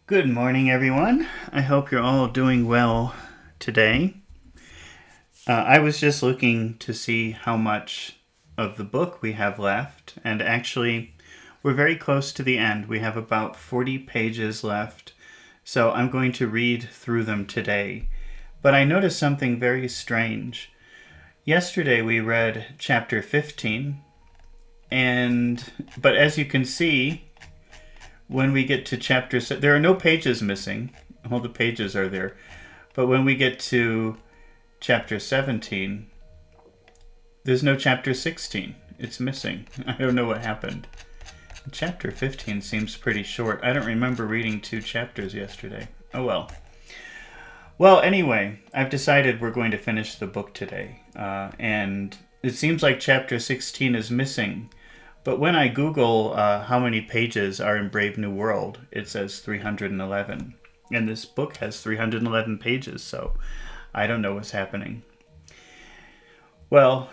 Good morning, everyone. I hope you're all doing well today. I was just looking to see how much of the book we have left, and actually, we're very close to the end. We have about 40 pages left, so I'm going to read through them today. But I noticed something very strange. Yesterday we read chapter 15, but as you can see, when we get to chapter... There are no pages missing. All the pages are there. But when we get to chapter 17, there's no chapter 16. It's missing. I don't know what happened. Chapter 15 seems pretty short. I don't remember reading 2 chapters yesterday. Oh well. Well, anyway, I've decided we're going to finish the book today. And it seems like chapter 16 is missing. But when I Google how many pages are in Brave New World, it says 311. And this book has 311 pages, so I don't know what's happening. Well,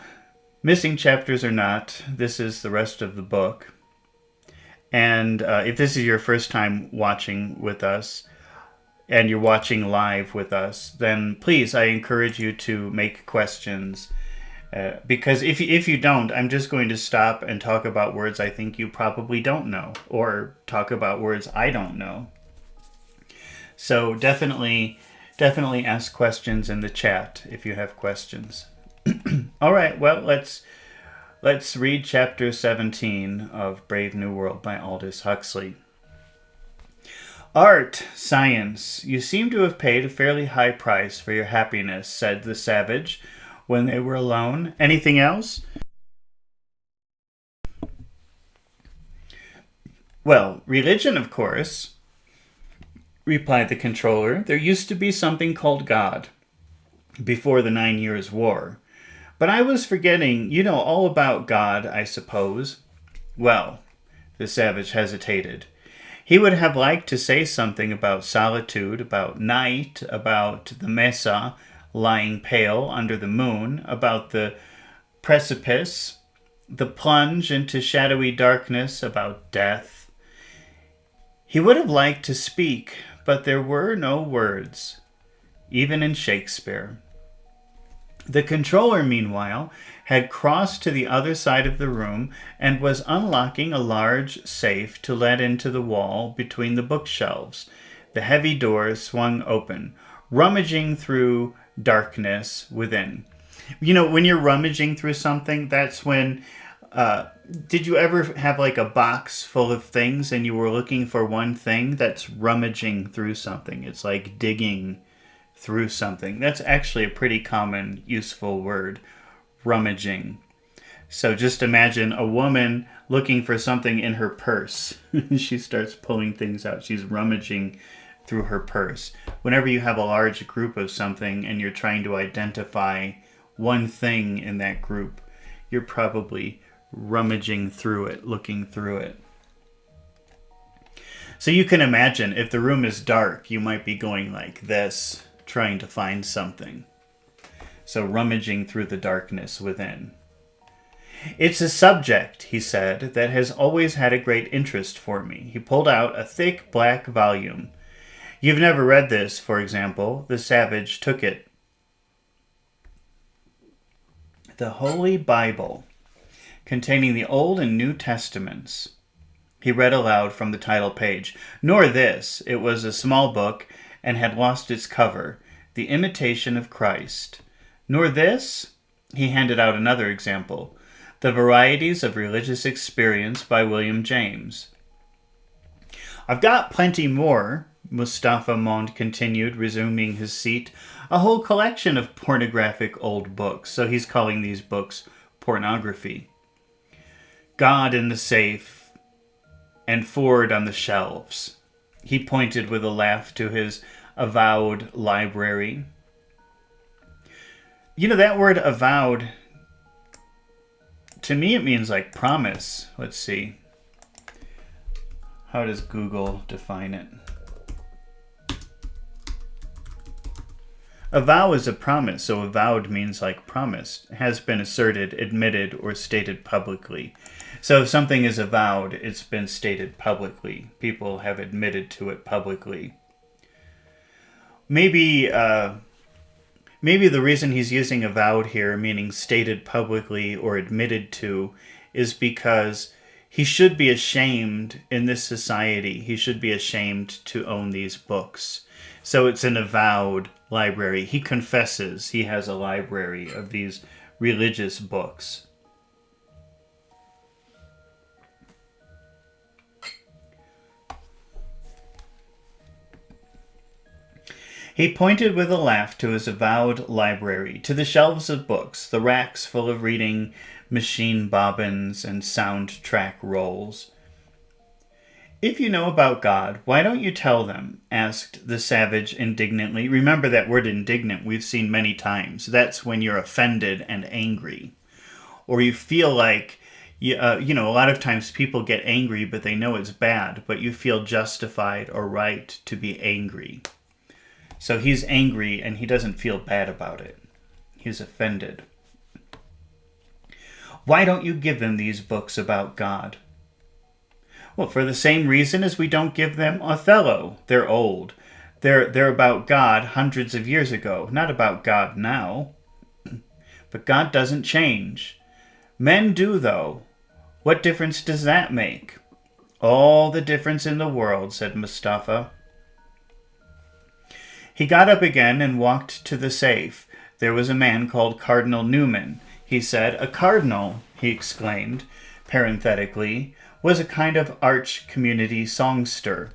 missing chapters or not, this is the rest of the book. And if this is your first time watching with us, and you're watching live with us, then please, I encourage you to make questions. Because if you don't, I'm just going to stop and talk about words I think you probably don't know, or talk about words I don't know. So definitely ask questions in the chat if you have questions. All right, well, let's read chapter 17 of Brave New World by Aldous Huxley. Art, science, you seem to have paid a fairly high price for your happiness, said the savage, when they were alone. Anything else? Well, religion, of course, replied the controller. There used to be something called God before the 9 Years' War. But I was forgetting, you know all about God, I suppose. Well, the savage hesitated. He would have liked to say something about solitude, about night, about the mesa, lying pale under the moon, about the precipice, the plunge into shadowy darkness, about death. He would have liked to speak, but there were no words, even in Shakespeare. The controller, meanwhile, had crossed to the other side of the room and was unlocking a large safe to let into the wall between the bookshelves. The heavy door swung open, rummaging through darkness within. You know, when you're rummaging through something, that's when... did you ever have like a box full of things and you were looking for one thing? That's rummaging through something. It's like digging through something. That's actually a pretty common, useful word, rummaging. So just imagine a woman looking for something in her purse. She starts pulling things out. She's rummaging through her purse. Whenever you have a large group of something and you're trying to identify one thing in that group, you're probably rummaging through it, looking through it. So you can imagine if the room is dark, you might be going like this, trying to find something. So rummaging through the darkness within. It's a subject, he said, that has always had a great interest for me. He pulled out a thick black volume. You've never read this, for example. The savage took it. The Holy Bible, containing the Old and New Testaments. He read aloud from the title page. Nor this. It was a small book and had lost its cover. The Imitation of Christ. Nor this. He handed out another example. The Varieties of Religious Experience by William James. I've got plenty more, Mustafa Mond continued, resuming his seat. A whole collection of pornographic old books. So he's calling these books pornography. God in the safe and Ford on the shelves. He pointed with a laugh to his avowed library. You know, that word avowed, to me it means like promise. Let's see. How does Google define it? A vow is a promise, so avowed means like promised, has been asserted, admitted, or stated publicly. So if something is avowed, it's been stated publicly. People have admitted to it publicly. Maybe the reason he's using avowed here, meaning stated publicly or admitted to, is because he should be ashamed in this society. He should be ashamed to own these books. So it's an avowed library. He confesses he has a library of these religious books. He pointed with a laugh to his avowed library, to the shelves of books, the racks full of reading machine bobbins and soundtrack rolls. "If you know about God, why don't you tell them?" asked the savage indignantly. Remember that word indignant we've seen many times. That's when you're offended and angry. Or you feel like, a lot of times people get angry, but they know it's bad, but you feel justified or right to be angry. So he's angry and he doesn't feel bad about it. He's offended. "Why don't you give them these books about God?" "Well, for the same reason as we don't give them Othello. They're old. They're about God hundreds of years ago, not about God now." "But God doesn't change." "Men do, though. What difference does that make?" "All the difference in the world," said Mustafa. He got up again and walked to the safe. There was a man called Cardinal Newman. He said, "A cardinal," he exclaimed, parenthetically, was a kind of arch community songster.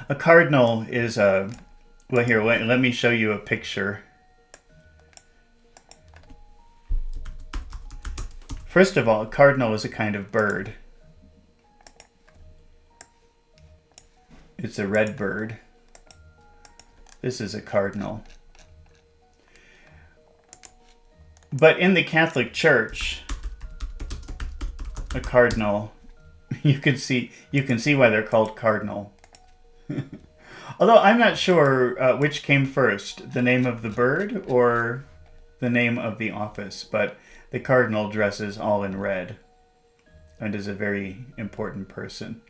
A cardinal is a... Well, here, let me show you a picture. First of all, a cardinal is a kind of bird. It's a red bird. This is a cardinal. But in the Catholic Church, a cardinal, you can see why they're called cardinal. Although I'm not sure which came first, the name of the bird or the name of the office, but the cardinal dresses all in red and is a very important person.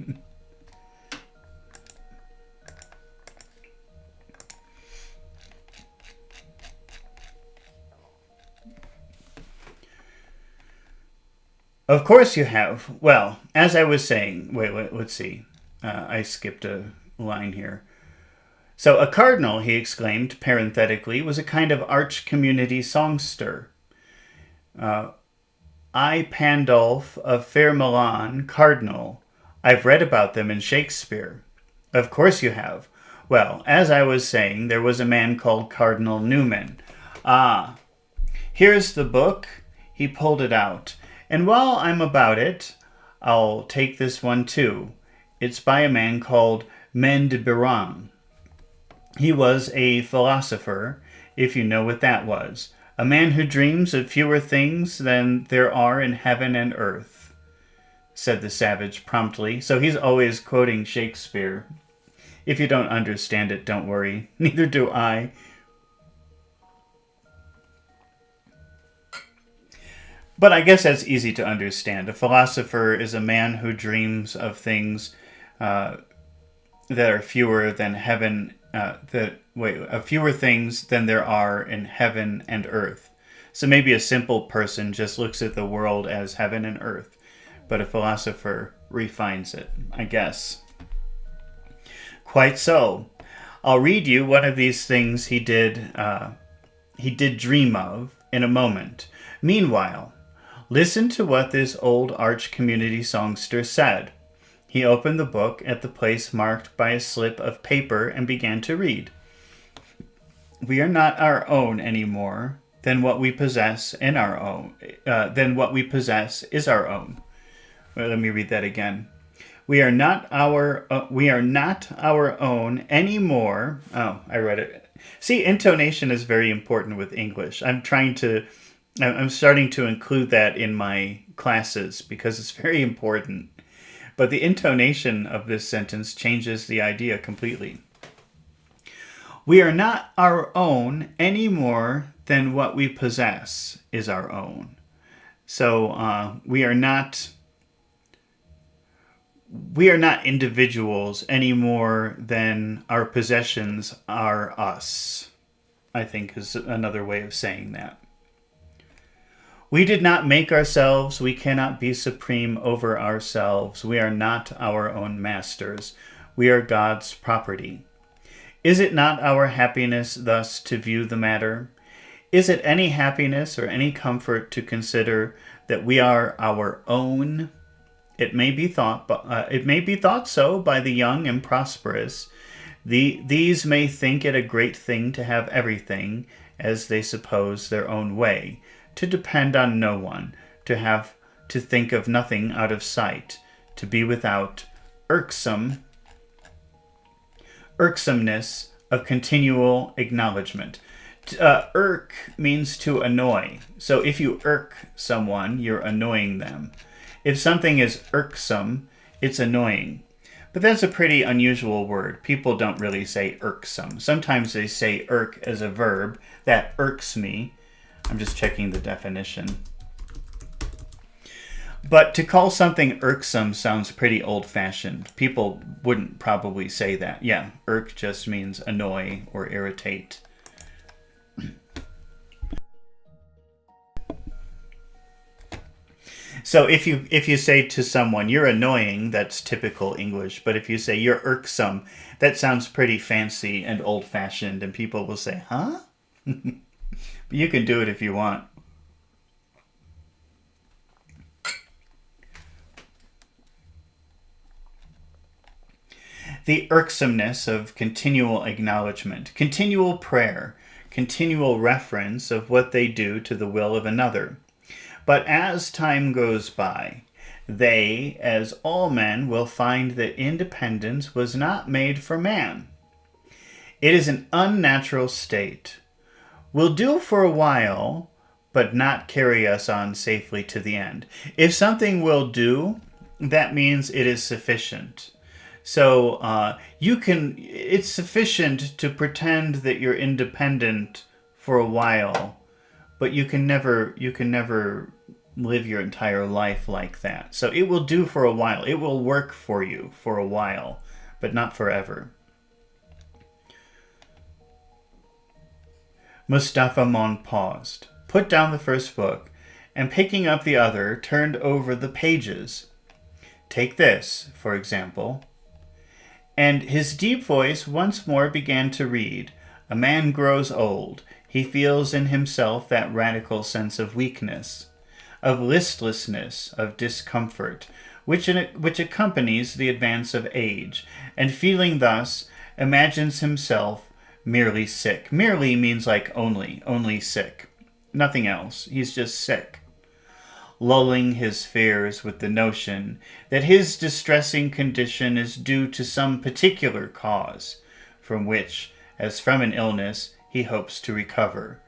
Of course you have. Well, as I was saying, wait, let's see. I skipped a line here. So a cardinal, he exclaimed parenthetically, was a kind of arch community songster. I, Pandulph of Fair Milan, cardinal. I've read about them in Shakespeare. Of course you have. Well, as I was saying, there was a man called Cardinal Newman. Ah, here's the book. He pulled it out. And while I'm about it, I'll take this one too. It's by a man called Mendebiran. He was a philosopher, if you know what that was. A man who dreams of fewer things than there are in heaven and earth, said the savage promptly. So he's always quoting Shakespeare. If you don't understand it, don't worry. Neither do I. But I guess that's easy to understand. A philosopher is a man who dreams of things that are fewer than heaven. Fewer things than there are in heaven and earth. So maybe a simple person just looks at the world as heaven and earth, but a philosopher refines it, I guess. Quite so. I'll read you one of these things he did dream of in a moment. Meanwhile, listen to what this old arch community songster said. He opened the book at the place marked by a slip of paper and began to read. We are not our own any more than what we possess in our own. Than what we possess is our own. Well, let me read that again. We are not our own any more. Oh, I read it. See, intonation is very important with English. I'm starting to include that in my classes because it's very important. But the intonation of this sentence changes the idea completely. We are not our own any more than what we possess is our own. So we are not individuals any more than our possessions are us, I think is another way of saying that. We did not make ourselves. We cannot be supreme over ourselves. We are not our own masters. We are God's property. Is it not our happiness thus to view the matter? Is it any happiness or any comfort to consider that we are our own? It may be thought so by the young and prosperous. These may think it a great thing to have everything, as they suppose, their own way, to depend on no one, to think of nothing out of sight, to be without irksomeness of continual acknowledgement. Irk means to annoy. So if you irk someone, you're annoying them. If something is irksome, it's annoying. But that's a pretty unusual word. People don't really say irksome. Sometimes they say irk as a verb. That irks me. I'm just checking the definition. But to call something irksome sounds pretty old-fashioned. People wouldn't probably say that. Yeah, irk just means annoy or irritate. So if you say to someone, you're annoying, that's typical English. But if you say you're irksome, that sounds pretty fancy and old-fashioned. And people will say, huh? But you can do it if you want. The irksomeness of continual acknowledgement, continual prayer, continual reference of what they do to the will of another. But as time goes by, they, as all men, will find that independence was not made for man. It is an unnatural state. Will do for a while, but not carry us on safely to the end. If something will do, that means it is sufficient. So it's sufficient to pretend that you're independent for a while, but you can never live your entire life like that. So it will do for a while. It will work for you for a while, but not forever. Mustafa Mon paused, put down the first book, and picking up the other, turned over the pages. Take this, for example. And his deep voice once more began to read. A man grows old. He feels in himself that radical sense of weakness, of listlessness, of discomfort, which accompanies the advance of age, and feeling thus, imagines himself merely sick. Merely means like only sick. Nothing else. He's just sick. Lulling his fears with the notion that his distressing condition is due to some particular cause, from which, as from an illness, he hopes to recover.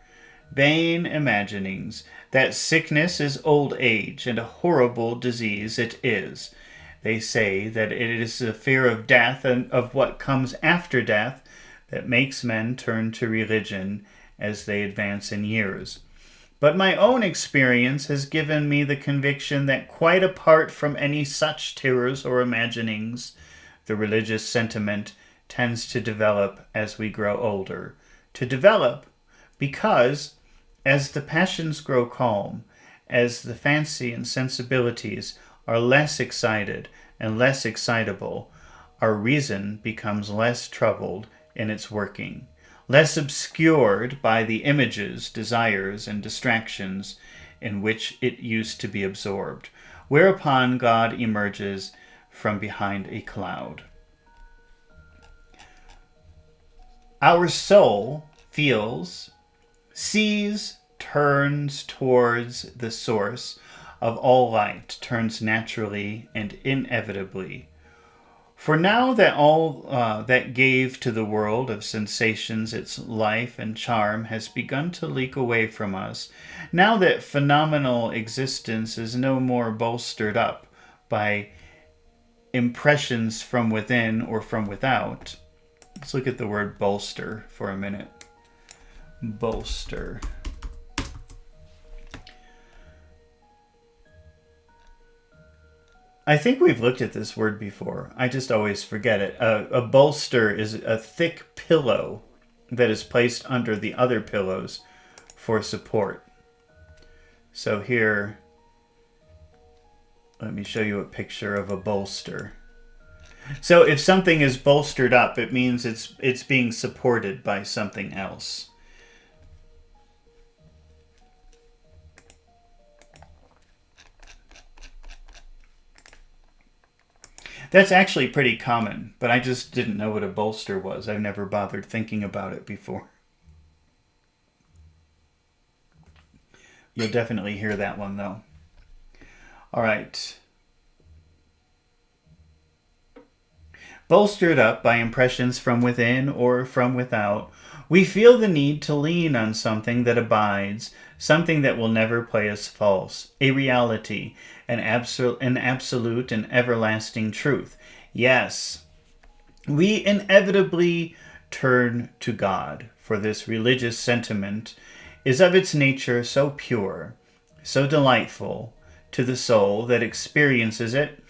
Vain imaginings. That sickness is old age, and a horrible disease it is. They say that it is the fear of death and of what comes after death that makes men turn to religion as they advance in years. But my own experience has given me the conviction that quite apart from any such terrors or imaginings, the religious sentiment tends to develop as we grow older. To develop because, as the passions grow calm, as the fancy and sensibilities are less excited and less excitable, our reason becomes less troubled in its working, less obscured by the images, desires, and distractions in which it used to be absorbed, whereupon God emerges from behind a cloud. Our soul feels, sees, turns towards the source of all light, turns naturally and inevitably. For now that all that gave to the world of sensations its life and charm has begun to leak away from us, now that phenomenal existence is no more bolstered up by impressions from within or from without, Let's look at the word bolster for a minute. Bolster. I think we've looked at this word before. I just always forget it. A bolster is a thick pillow that is placed under the other pillows for support. So here, let me show you a picture of a bolster. So if something is bolstered up, it means it's being supported by something else. That's actually pretty common, but I just didn't know what a bolster was. I've never bothered thinking about it before. You'll definitely hear that one, though. All right. Bolstered up by impressions from within or from without, we feel the need to lean on something that abides, something that will never play us false, a reality, an absolute and everlasting truth. Yes, we inevitably turn to God, for this religious sentiment is of its nature so pure, so delightful to the soul that experiences it,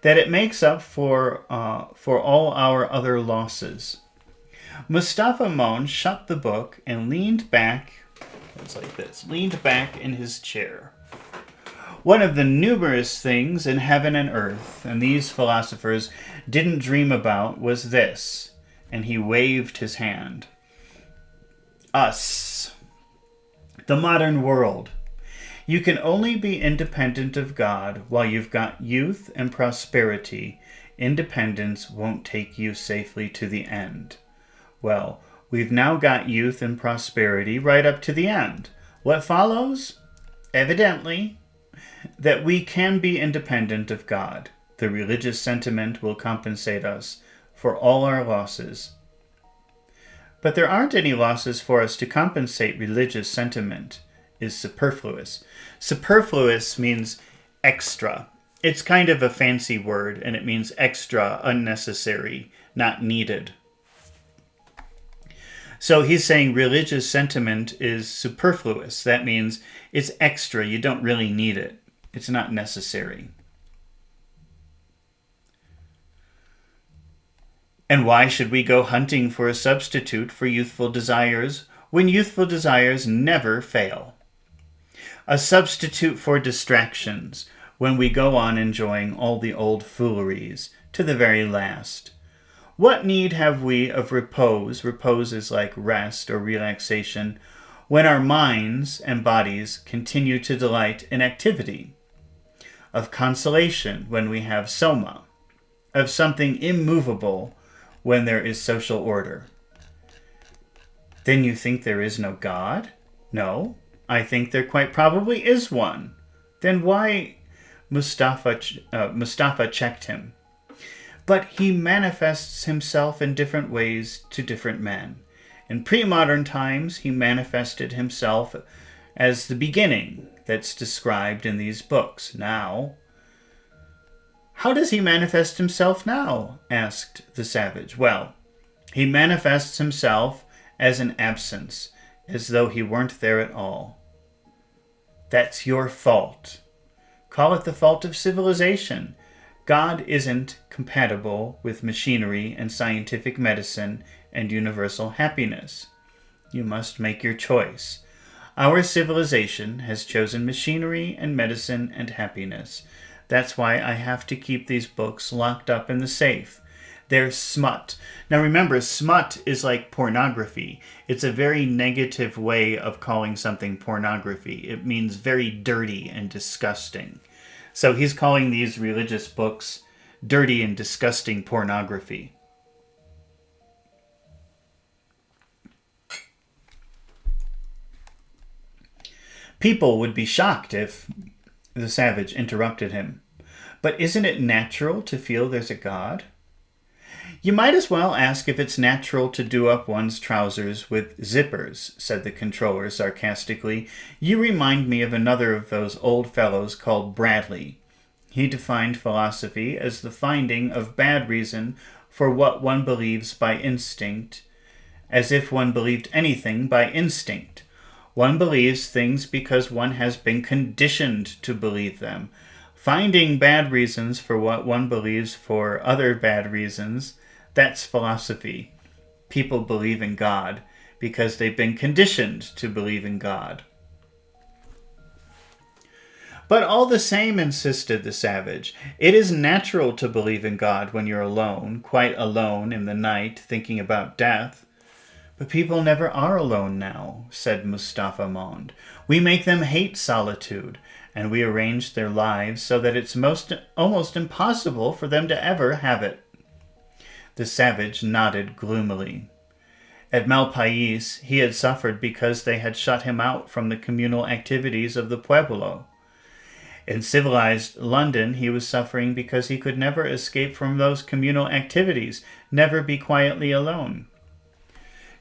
that it makes up for all our other losses. Mustafa Mon shut the book and leaned back, it's like this, leaned back in his chair. One of the numerous things in heaven and earth, and these philosophers didn't dream about, was this, and he waved his hand. Us. The modern world. You can only be independent of God while you've got youth and prosperity. Independence won't take you safely to the end. Well, we've now got youth and prosperity right up to the end. What follows? Evidently, that we can be independent of God. The religious sentiment will compensate us for all our losses. But there aren't any losses for us to compensate. Religious sentiment is superfluous. Superfluous means extra. It's kind of a fancy word, and it means extra, unnecessary, not needed. So he's saying religious sentiment is superfluous. That means it's extra. You don't really need it. It's not necessary. And why should we go hunting for a substitute for youthful desires when youthful desires never fail? A substitute for distractions when we go on enjoying all the old fooleries to the very last. What need have we of repose? Repose is like rest or relaxation, when our minds and bodies continue to delight in activity. Of consolation when we have soma. Of something immovable when there is social order. Then you think there is no God? No, I think there quite probably is one. Then why? Mustafa checked him. But he manifests himself in different ways to different men. In pre-modern times, he manifested himself as the beginning that's described in these books. Now, how does he manifest himself now? Asked the savage. Well, he manifests himself as an absence, as though he weren't there at all. That's your fault. Call it the fault of civilization. God isn't compatible with machinery and scientific medicine and universal happiness. You must make your choice. Our civilization has chosen machinery and medicine and happiness. That's why I have to keep these books locked up in the safe. They're smut. Now remember, smut is like pornography. It's a very negative way of calling something pornography. It means very dirty and disgusting. So he's calling these religious books dirty and disgusting pornography. People would be shocked if the savage interrupted him. But isn't it natural to feel there's a God? You might as well ask if it's natural to do up one's trousers with zippers, said the controller sarcastically. You remind me of another of those old fellows called Bradley. He defined philosophy as the finding of bad reason for what one believes by instinct, as if one believed anything by instinct. One believes things because one has been conditioned to believe them. Finding bad reasons for what one believes for other bad reasons, that's philosophy. People believe in God because they've been conditioned to believe in God. But all the same, insisted the savage, it is natural to believe in God when you're alone, quite alone in the night, thinking about death. But people never are alone now, said Mustafa Mond. We make them hate solitude, and we arrange their lives so that it's almost impossible for them to ever have it. The savage nodded gloomily. At Malpais, he had suffered because they had shut him out from the communal activities of the pueblo. In civilized London, he was suffering because he could never escape from those communal activities, never be quietly alone.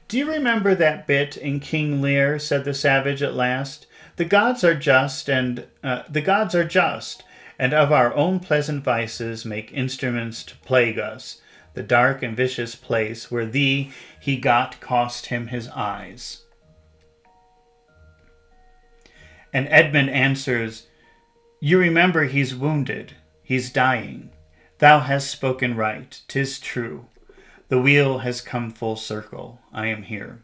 Do you remember that bit in King Lear, said the savage at last? The gods are just, and of our own pleasant vices make instruments to plague us. The dark and vicious place where thee he got cost him his eyes. And Edmund answers, You remember he's wounded, he's dying. Thou hast spoken right, 'tis true. The wheel has come full circle. I am here.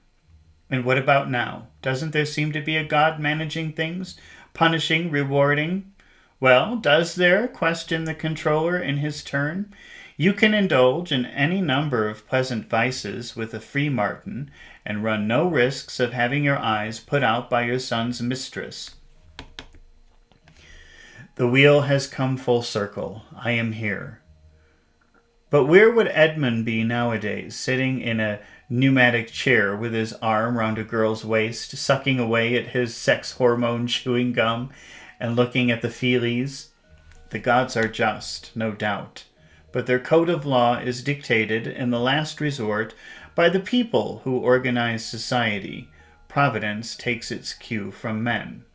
And what about now? Doesn't there seem to be a God managing things, punishing, rewarding? Well, does there? Questioned the controller in his turn. You can indulge in any number of pleasant vices with a free martin, and run no risks of having your eyes put out by your son's mistress. The wheel has come full circle. I am here. But where would Edmund be nowadays, sitting in a pneumatic chair with his arm round a girl's waist, sucking away at his sex hormone chewing gum and looking at the feelies? The gods are just, no doubt, but their code of law is dictated in the last resort by the people who organize society. Providence takes its cue from men.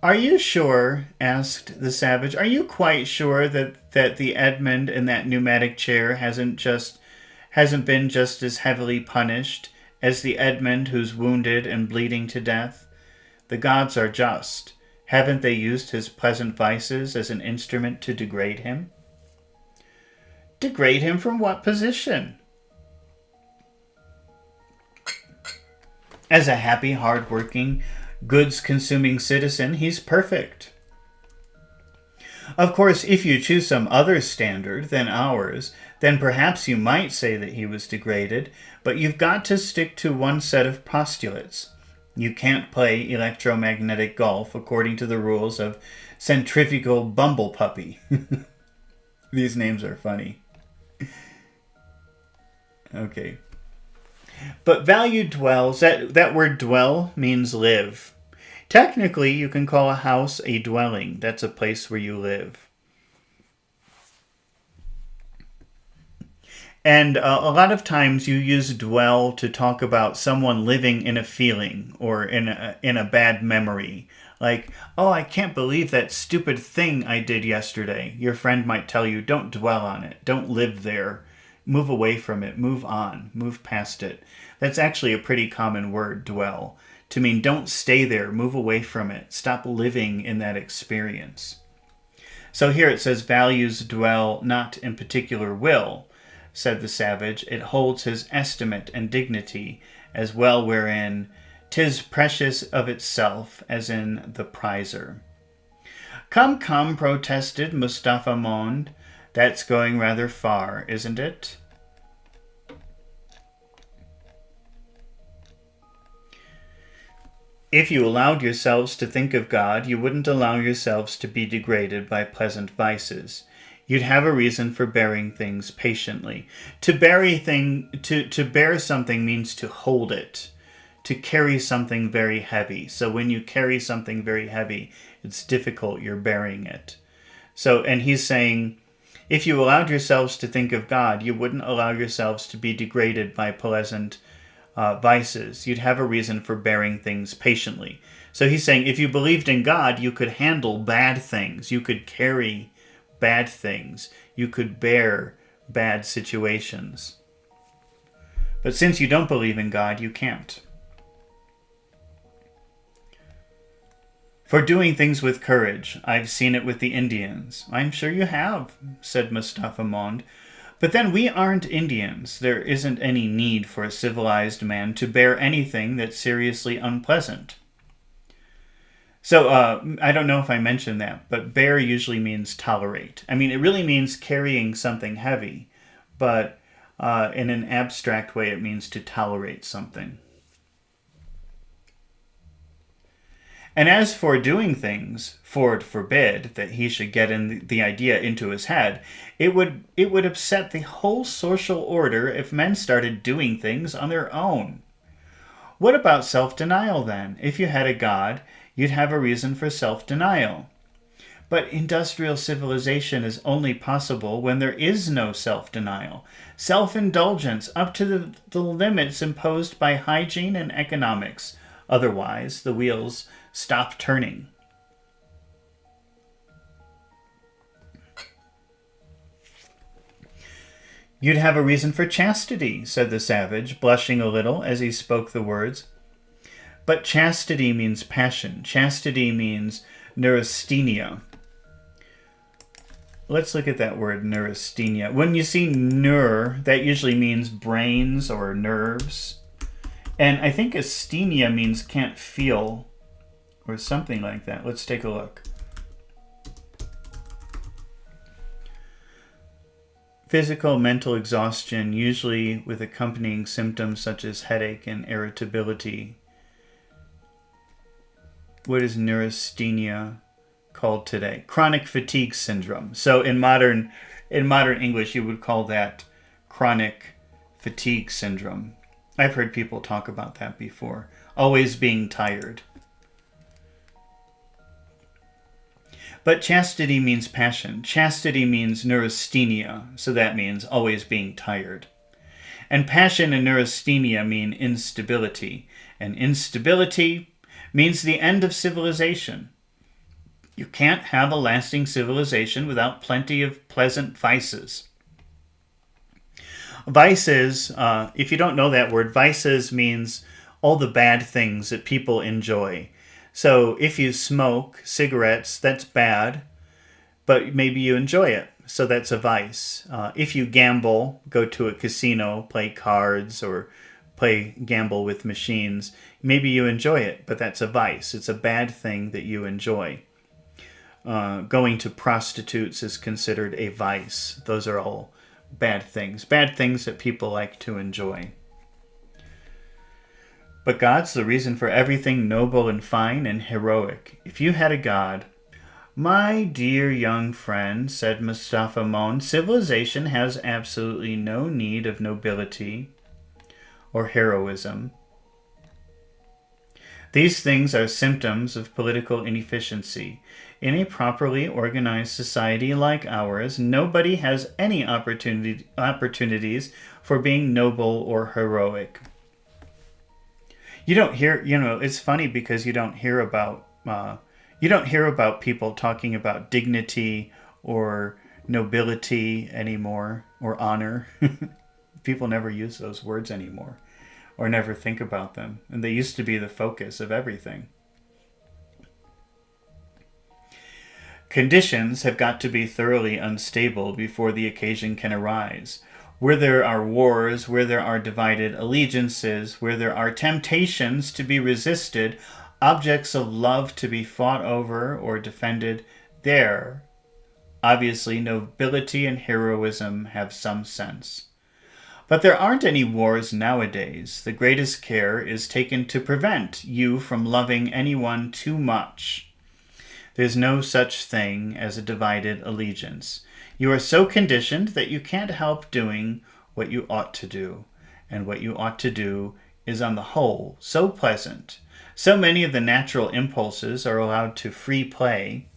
Are you sure, asked the savage, are you quite sure that the Edmund in that pneumatic chair hasn't been just as heavily punished as the Edmund who's wounded and bleeding to death? The gods are just. Haven't they used his pleasant vices as an instrument to degrade him? Degrade him from what position? As a happy, hard-working, goods-consuming citizen, he's perfect. Of course, if you choose some other standard than ours, then perhaps you might say that he was degraded, but you've got to stick to one set of postulates. You can't play electromagnetic golf according to the rules of centrifugal bumblepuppy. These names are funny. Okay. But value dwells, that word dwell means live. Technically, you can call a house a dwelling. That's a place where you live. And a lot of times you use dwell to talk about someone living in a feeling or in a bad memory. Like, oh, I can't believe that stupid thing I did yesterday. Your friend might tell you, don't dwell on it. Don't live there. Move away from it. Move on. Move past it. That's actually a pretty common word, dwell, to mean don't stay there. Move away from it. Stop living in that experience. So here it says values dwell not in particular will, said the savage. It holds his estimate and dignity as well wherein 'tis precious of itself, as in the prizer. Come, come, protested Mustafa Mond. That's going rather far, isn't it? If you allowed yourselves to think of God, you wouldn't allow yourselves to be degraded by pleasant vices. You'd have a reason for bearing things patiently. To bear something means to hold it, to carry something very heavy. So when you carry something very heavy, it's difficult, you're bearing it. So, and he's saying, if you allowed yourselves to think of God, you wouldn't allow yourselves to be degraded by pleasant vices. You'd have a reason for bearing things patiently. So he's saying if you believed in God, you could handle bad things. You could carry bad things. You could bear bad situations. But since you don't believe in God, you can't. For doing things with courage, I've seen it with the Indians. I'm sure you have, said Mustafa Mond. But then we aren't Indians. There isn't any need for a civilized man to bear anything that's seriously unpleasant. So, I don't know if I mentioned that, but bear usually means tolerate. I mean, it really means carrying something heavy, but in an abstract way, it means to tolerate something. And as for doing things, Ford forbid that he should get the idea into his head. It would upset the whole social order if men started doing things on their own. What about self-denial then? If you had a God, you'd have a reason for self-denial. But industrial civilization is only possible when there is no self-denial. Self-indulgence up to the limits imposed by hygiene and economics. Otherwise, the wheels stop turning. You'd have a reason for chastity, said the savage, blushing a little as he spoke the words. But chastity means passion. Chastity means neurasthenia. Let's look at that word, neurasthenia. When you see neur, that usually means brains or nerves. And I think asthenia means can't feel, or something like that. Let's take a look. Physical, mental exhaustion, usually with accompanying symptoms such as headache and irritability. What is neurasthenia called today? Chronic fatigue syndrome. So in modern English, you would call that chronic fatigue syndrome. I've heard people talk about that before. Always being tired. But chastity means passion. Chastity means neurasthenia, so that means always being tired. And passion and neurasthenia mean instability. And instability means the end of civilization. You can't have a lasting civilization without plenty of pleasant vices. Vices, if you don't know that word, vices means all the bad things that people enjoy. So if you smoke cigarettes, that's bad, but maybe you enjoy it, so that's a vice. If you gamble, go to a casino, play cards, or gamble with machines, maybe you enjoy it, but that's a vice. It's a bad thing that you enjoy. Going to prostitutes is considered a vice. Those are all bad things that people like to enjoy. But God's the reason for everything noble and fine and heroic. If you had a God, my dear young friend, said Mustafa Mond, civilization has absolutely no need of nobility or heroism. These things are symptoms of political inefficiency. In a properly organized society like ours, nobody has any opportunities for being noble or heroic. You don't hear, it's funny because you don't hear about people talking about dignity or nobility anymore, or honor. People never use those words anymore, or never think about them, and they used to be the focus of everything. Conditions have got to be thoroughly unstable before the occasion can arise. Where there are wars, where there are divided allegiances, where there are temptations to be resisted, objects of love to be fought over or defended, there, obviously, nobility and heroism have some sense. But there aren't any wars nowadays. The greatest care is taken to prevent you from loving anyone too much. There's no such thing as a divided allegiance. You are so conditioned that you can't help doing what you ought to do. And what you ought to do is on the whole so pleasant. So many of the natural impulses are allowed to free play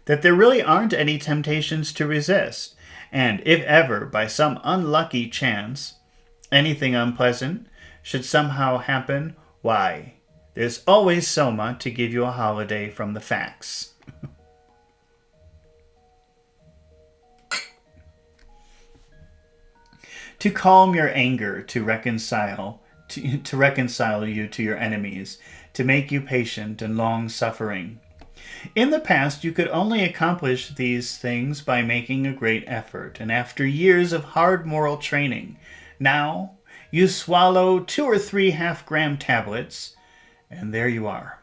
that there really aren't any temptations to resist. And if ever, by some unlucky chance, anything unpleasant should somehow happen, why, there's always Soma to give you a holiday from the facts. to calm your anger, to reconcile you to your enemies, to make you patient and long-suffering. In the past, you could only accomplish these things by making a great effort, and after years of hard moral training. Now, you swallow 2 or 3 half-gram tablets, and there you are.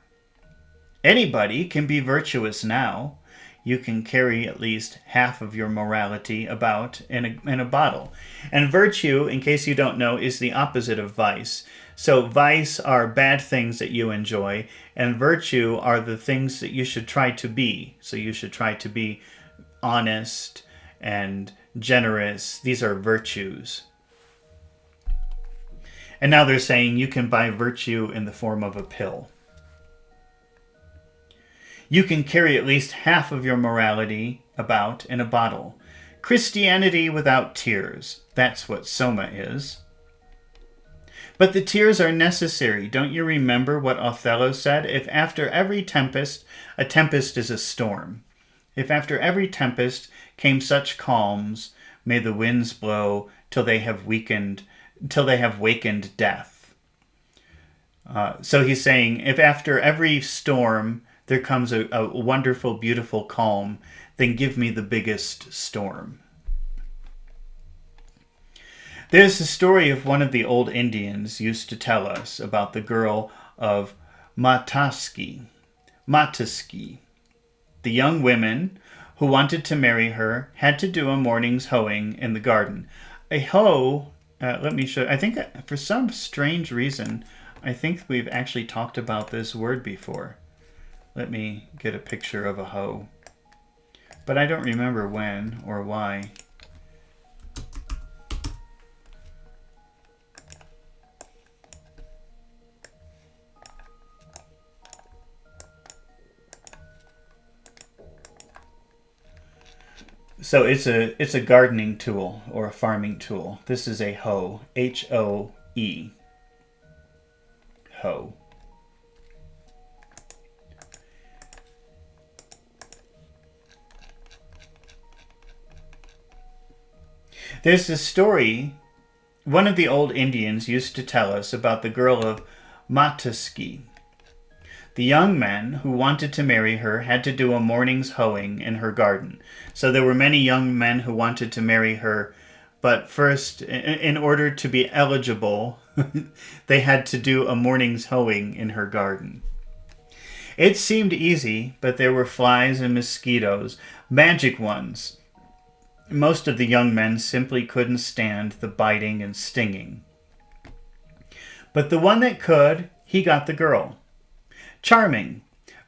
Anybody can be virtuous now. You can carry at least half of your morality about in a bottle. And virtue, in case you don't know, is the opposite of vice. So vice are bad things that you enjoy, and virtue are the things that you should try to be. So you should try to be honest and generous. These are virtues. And now they're saying you can buy virtue in the form of a pill. You can carry at least half of your morality about in a bottle. Christianity without tears. That's what Soma is. But the tears are necessary. Don't you remember what Othello said? If after every tempest, a tempest is a storm. If after every tempest came such calms, may the winds blow till they have wakened death. So he's saying, if after every storm there comes a wonderful, beautiful calm, then give me the biggest storm. There's a story of one of the old Indians used to tell us about the girl of Mataski. The young women who wanted to marry her had to do a morning's hoeing in the garden. A hoe, let me show, I think for some strange reason, I think we've actually talked about this word before. Let me get a picture of a hoe. But I don't remember when or why. So it's a gardening tool or a farming tool. This is a hoe. H-O-E. Hoe. There's this story one of the old Indians used to tell us about the girl of Mataski. The young men who wanted to marry her had to do a morning's hoeing in her garden. So there were many young men who wanted to marry her, but first, in order to be eligible, they had to do a morning's hoeing in her garden. It seemed easy, but there were flies and mosquitoes, magic ones. Most of the young men simply couldn't stand the biting and stinging. But the one that could, he got the girl. Charming.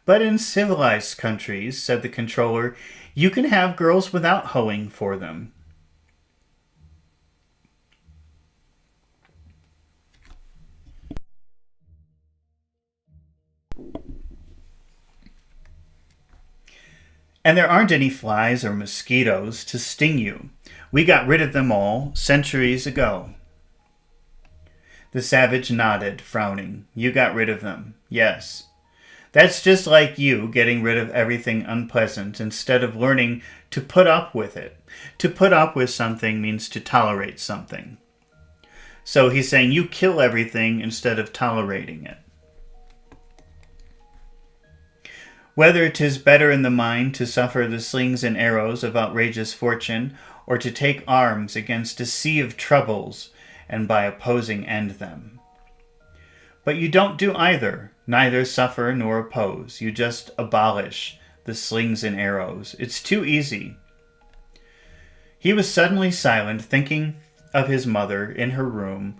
But in civilized countries, said the controller, you can have girls without hoeing for them. And there aren't any flies or mosquitoes to sting you. We got rid of them all centuries ago. The savage nodded, frowning. You got rid of them. Yes. That's just like you getting rid of everything unpleasant instead of learning to put up with it. To put up with something means to tolerate something. So he's saying you kill everything instead of tolerating it. Whether 'tis better in the mind to suffer the slings and arrows of outrageous fortune, or to take arms against a sea of troubles, and by opposing end them. But you don't do either, neither suffer nor oppose. You just abolish the slings and arrows. It's too easy. He was suddenly silent, thinking of his mother in her room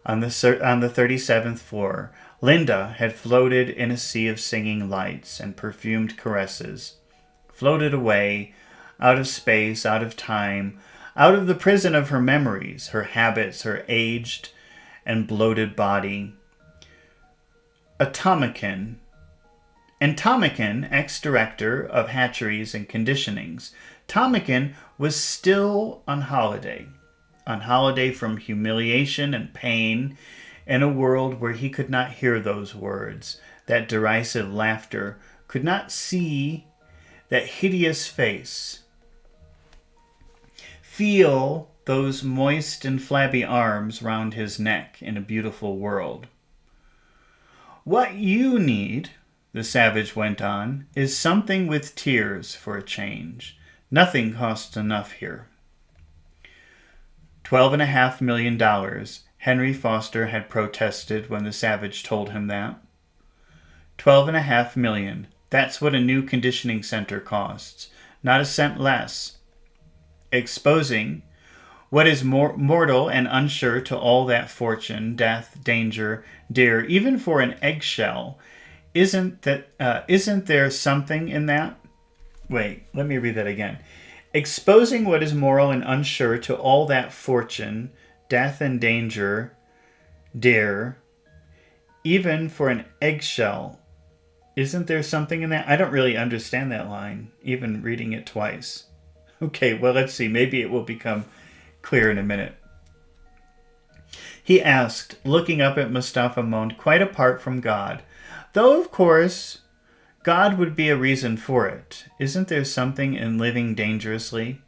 on the 37th floor. Linda had floated in a sea of singing lights and perfumed caresses, floated away, out of space, out of time, out of the prison of her memories, her habits, her aged and bloated body. And Tomikin, ex-director of hatcheries and conditionings, Tomikin was still on holiday from humiliation and pain, in a world where he could not hear those words, that derisive laughter, could not see that hideous face. feel those moist and flabby arms round his neck in a beautiful world. What you need, the savage went on, is something with tears for a change. Nothing costs enough here. $12.5 million, Henry Foster had protested when the savage told him that. $12.5 million. That's what a new conditioning center costs. Not a cent less. Exposing what is mortal and unsure to all that fortune, death, danger, dear, even for an eggshell. Isn't there something in that? Wait, let me read that again. Exposing what is moral and unsure to all that fortune, death and danger, dear, even for an eggshell. Isn't there something in that? I don't really understand that line, even reading it twice. Okay, well, let's see. Maybe it will become clear in a minute. He asked, looking up at Mustafa Mond, quite apart from God. Though, of course, God would be a reason for it. Isn't there something in living dangerously?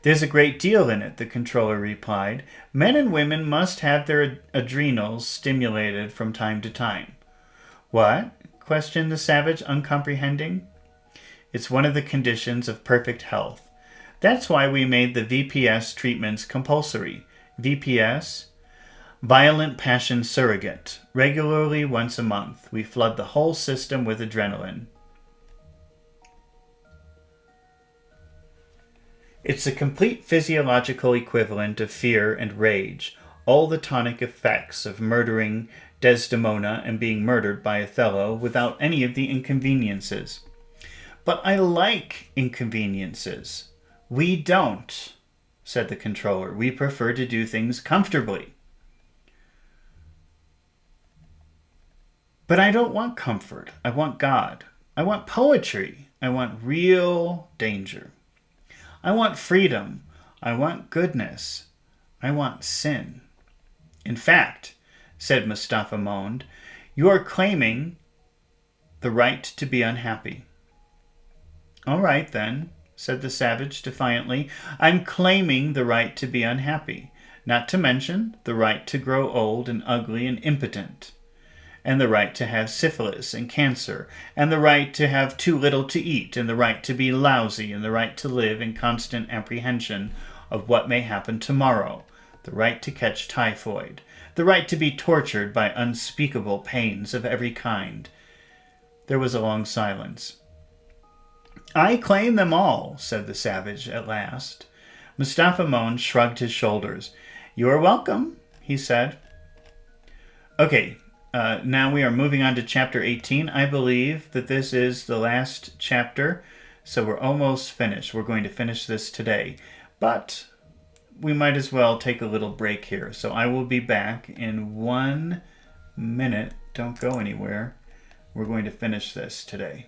There's a great deal in it, the controller replied. Men and women must have their adrenals stimulated from time to time. What? Questioned the savage, uncomprehending. It's one of the conditions of perfect health. That's why we made the VPS treatments compulsory. VPS? Violent Passion Surrogate. Regularly once a month. We flood the whole system with adrenaline. It's the complete physiological equivalent of fear and rage. All the tonic effects of murdering Desdemona and being murdered by Othello without any of the inconveniences. But I like inconveniences. We don't, said the controller. We prefer to do things comfortably. But I don't want comfort. I want God. I want poetry. I want real danger. I want freedom. I want goodness. I want sin. In fact, said Mustafa Mond, you are claiming the right to be unhappy. All right, then, said the savage defiantly. I'm claiming the right to be unhappy, not to mention the right to grow old and ugly and impotent, and the right to have syphilis and cancer, and the right to have too little to eat, and the right to be lousy, and the right to live in constant apprehension of what may happen tomorrow, the right to catch typhoid, the right to be tortured by unspeakable pains of every kind. There was a long silence. I claim them all, said the savage at last. Mustafa Mond shrugged his shoulders. You are welcome, he said. Okay, now we are moving on to chapter 18. I believe that this is the last chapter, so we're almost finished. We're going to finish this today. But we might as well take a little break here. So I will be back in 1 minute. Don't go anywhere. We're going to finish this today.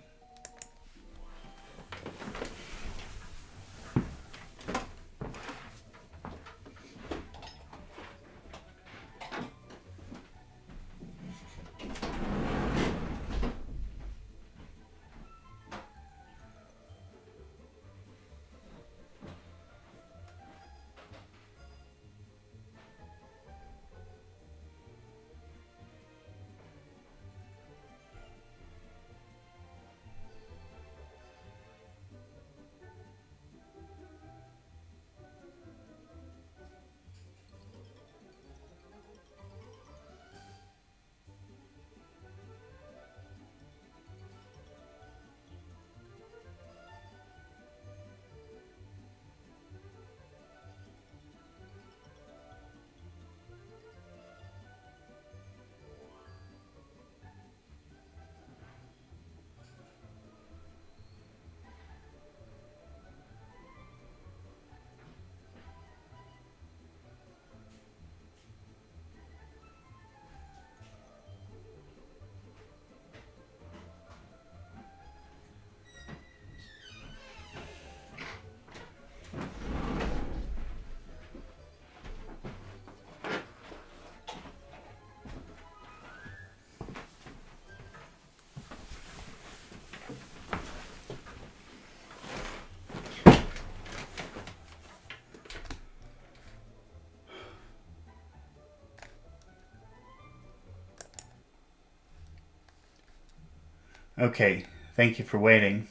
Okay, thank you for waiting.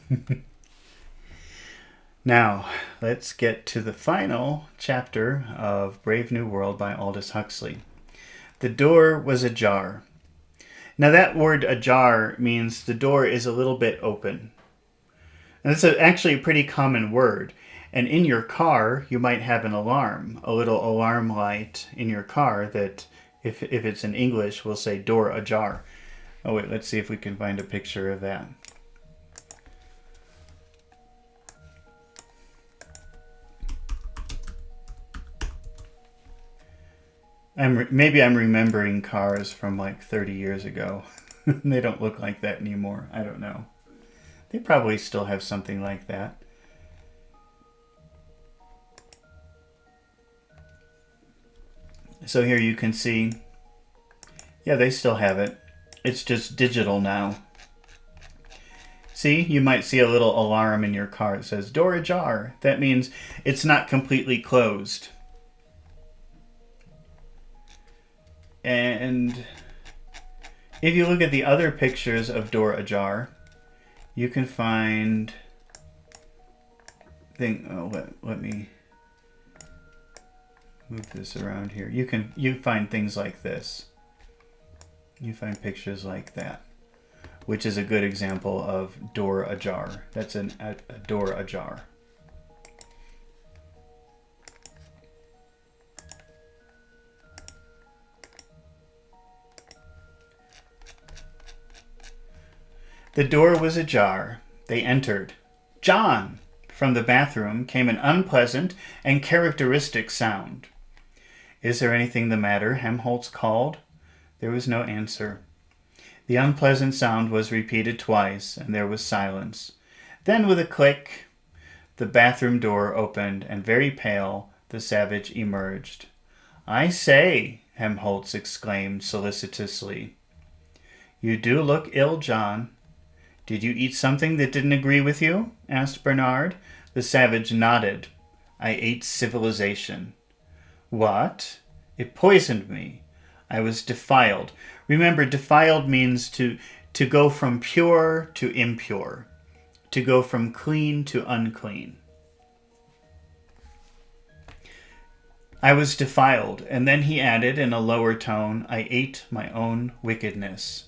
Now, let's get to the final chapter of Brave New World by Aldous Huxley. The door was ajar. Now, that word ajar means the door is a little bit open. And it's actually a pretty common word. And in your car, you might have an alarm, a little alarm light in your car that, if it's in English, will say door ajar. Oh, wait, let's see if we can find a picture of that. Maybe I'm remembering cars from like 30 years ago. They don't look like that anymore. I don't know. They probably still have something like that. So here you can see, yeah, they still have it. It's just digital now. See, you might see a little alarm in your car. It says door ajar. That means it's not completely closed. And if you look at the other pictures of door ajar, you can find let me move this around here. You find things like this. You find pictures like that, which is a good example of door ajar. That's a door ajar. The door was ajar. They entered. John! From the bathroom came an unpleasant and characteristic sound. Is there anything the matter? Helmholtz called. There was no answer. The unpleasant sound was repeated twice, and there was silence. Then, with a click, the bathroom door opened, and very pale, the savage emerged. I say, Helmholtz exclaimed solicitously. You do look ill, John. Did you eat something that didn't agree with you? Asked Bernard. The savage nodded. I ate civilization. What? It poisoned me. I was defiled. Remember, defiled means to go from pure to impure, to go from clean to unclean. I was defiled, and then he added in a lower tone, I ate my own wickedness.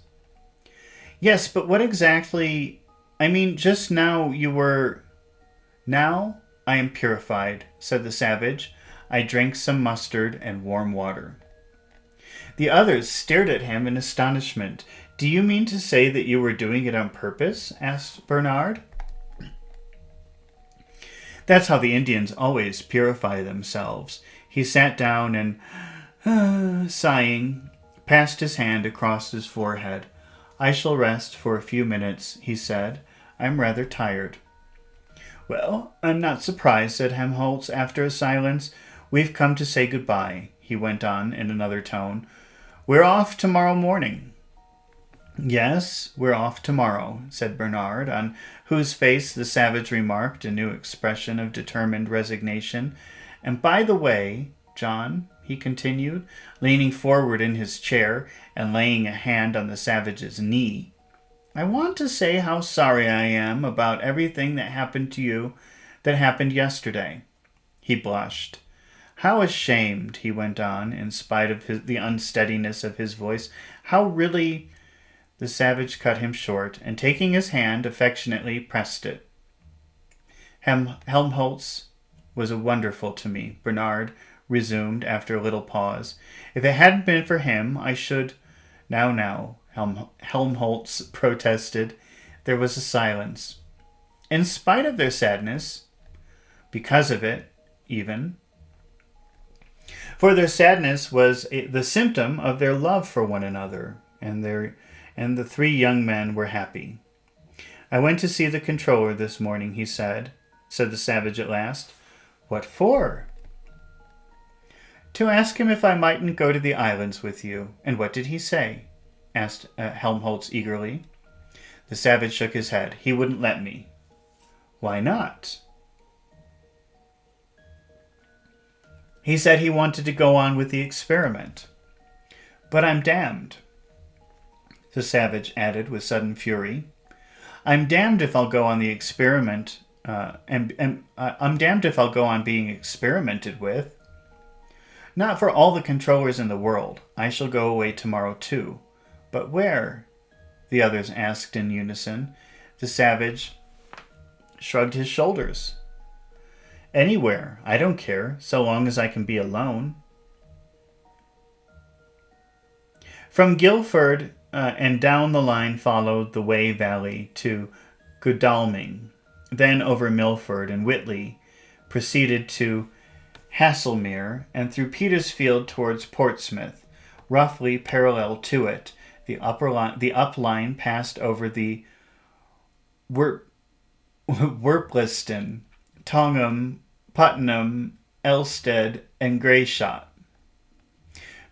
Yes, but what exactly... I mean, just now you were... Now I am purified, said the savage. I drank some mustard and warm water. The others stared at him in astonishment. Do you mean to say that you were doing it on purpose? Asked Bernard. That's how the Indians always purify themselves. He sat down and, sighing, passed his hand across his forehead. I shall rest for a few minutes, he said. I'm rather tired. Well, I'm not surprised, said Helmholtz after a silence. We've come to say goodbye, he went on in another tone. We're off tomorrow morning. Yes, we're off tomorrow, said Bernard, on whose face the savage remarked a new expression of determined resignation. And by the way, John, he continued, leaning forward in his chair and laying a hand on the savage's knee, I want to say how sorry I am about everything that happened to you that happened yesterday. He blushed. How ashamed, he went on, in spite of the unsteadiness of his voice. How really... The savage cut him short, and taking his hand, affectionately pressed it. Helmholtz was wonderful to me, Bernard resumed after a little pause. If it hadn't been for him, I should... Now, Helmholtz protested. There was a silence. In spite of their sadness, because of it, even. For their sadness was the symptom of their love for one another, and the three young men were happy. I went to see the controller this morning, he said the savage at last. What for? To ask him if I mightn't go to the islands with you. And what did he say? Asked Helmholtz eagerly. The savage shook his head. He wouldn't let me. Why not? He said he wanted to go on with the experiment. But I'm damned, the savage added with sudden fury. I'm damned if I'll go on the experiment, I'm damned if I'll go on being experimented with. Not for all the controllers in the world. I shall go away tomorrow too. But where? The others asked in unison. The savage shrugged his shoulders. Anywhere. I don't care, so long as I can be alone. From Guildford and down the line followed the Wey Valley to Godalming, then over Milford and Whitley, proceeded to Haslemere, and through Petersfield towards Portsmouth, roughly parallel to it. The up line passed over the Worplesdon, Tongham, Puttenham, Elstead, and Greyshot.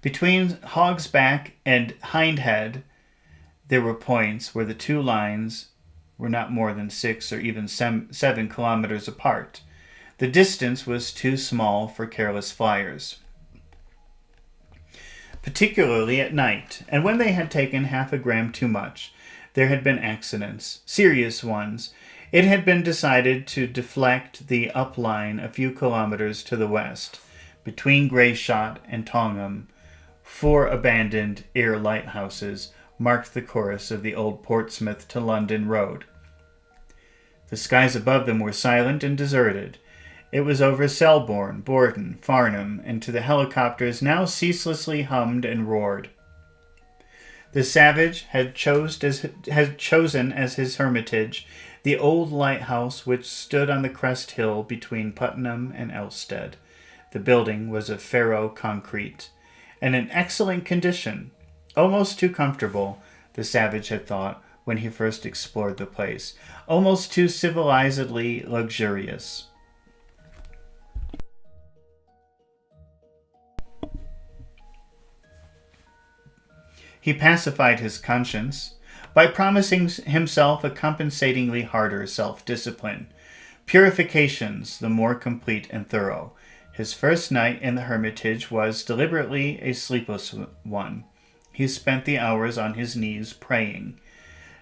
Between Hogsback and Hindhead, there were points where the two lines were not more than 6 or even 7 kilometers apart. The distance was too small for careless flyers, particularly at night, and when they had taken half a gram too much. There had been accidents, serious ones. It had been decided to deflect the up line a few kilometers to the west. Between Greyshot and Tongham, 4 abandoned air lighthouses marked the course of the old Portsmouth to London road. The skies above them were silent and deserted. It was over Selborne, Borden, Farnham, and to the helicopters now ceaselessly hummed and roared. The savage had chosen as his hermitage the old lighthouse which stood on the crest hill between Puttenham and Elstead. The building was of Faro concrete, and in excellent condition, almost too comfortable, the savage had thought when he first explored the place, almost too civilizedly luxurious. He pacified his conscience by promising himself a compensatingly harder self-discipline, purifications the more complete and thorough. His first night in the hermitage was deliberately a sleepless one. He spent the hours on his knees praying,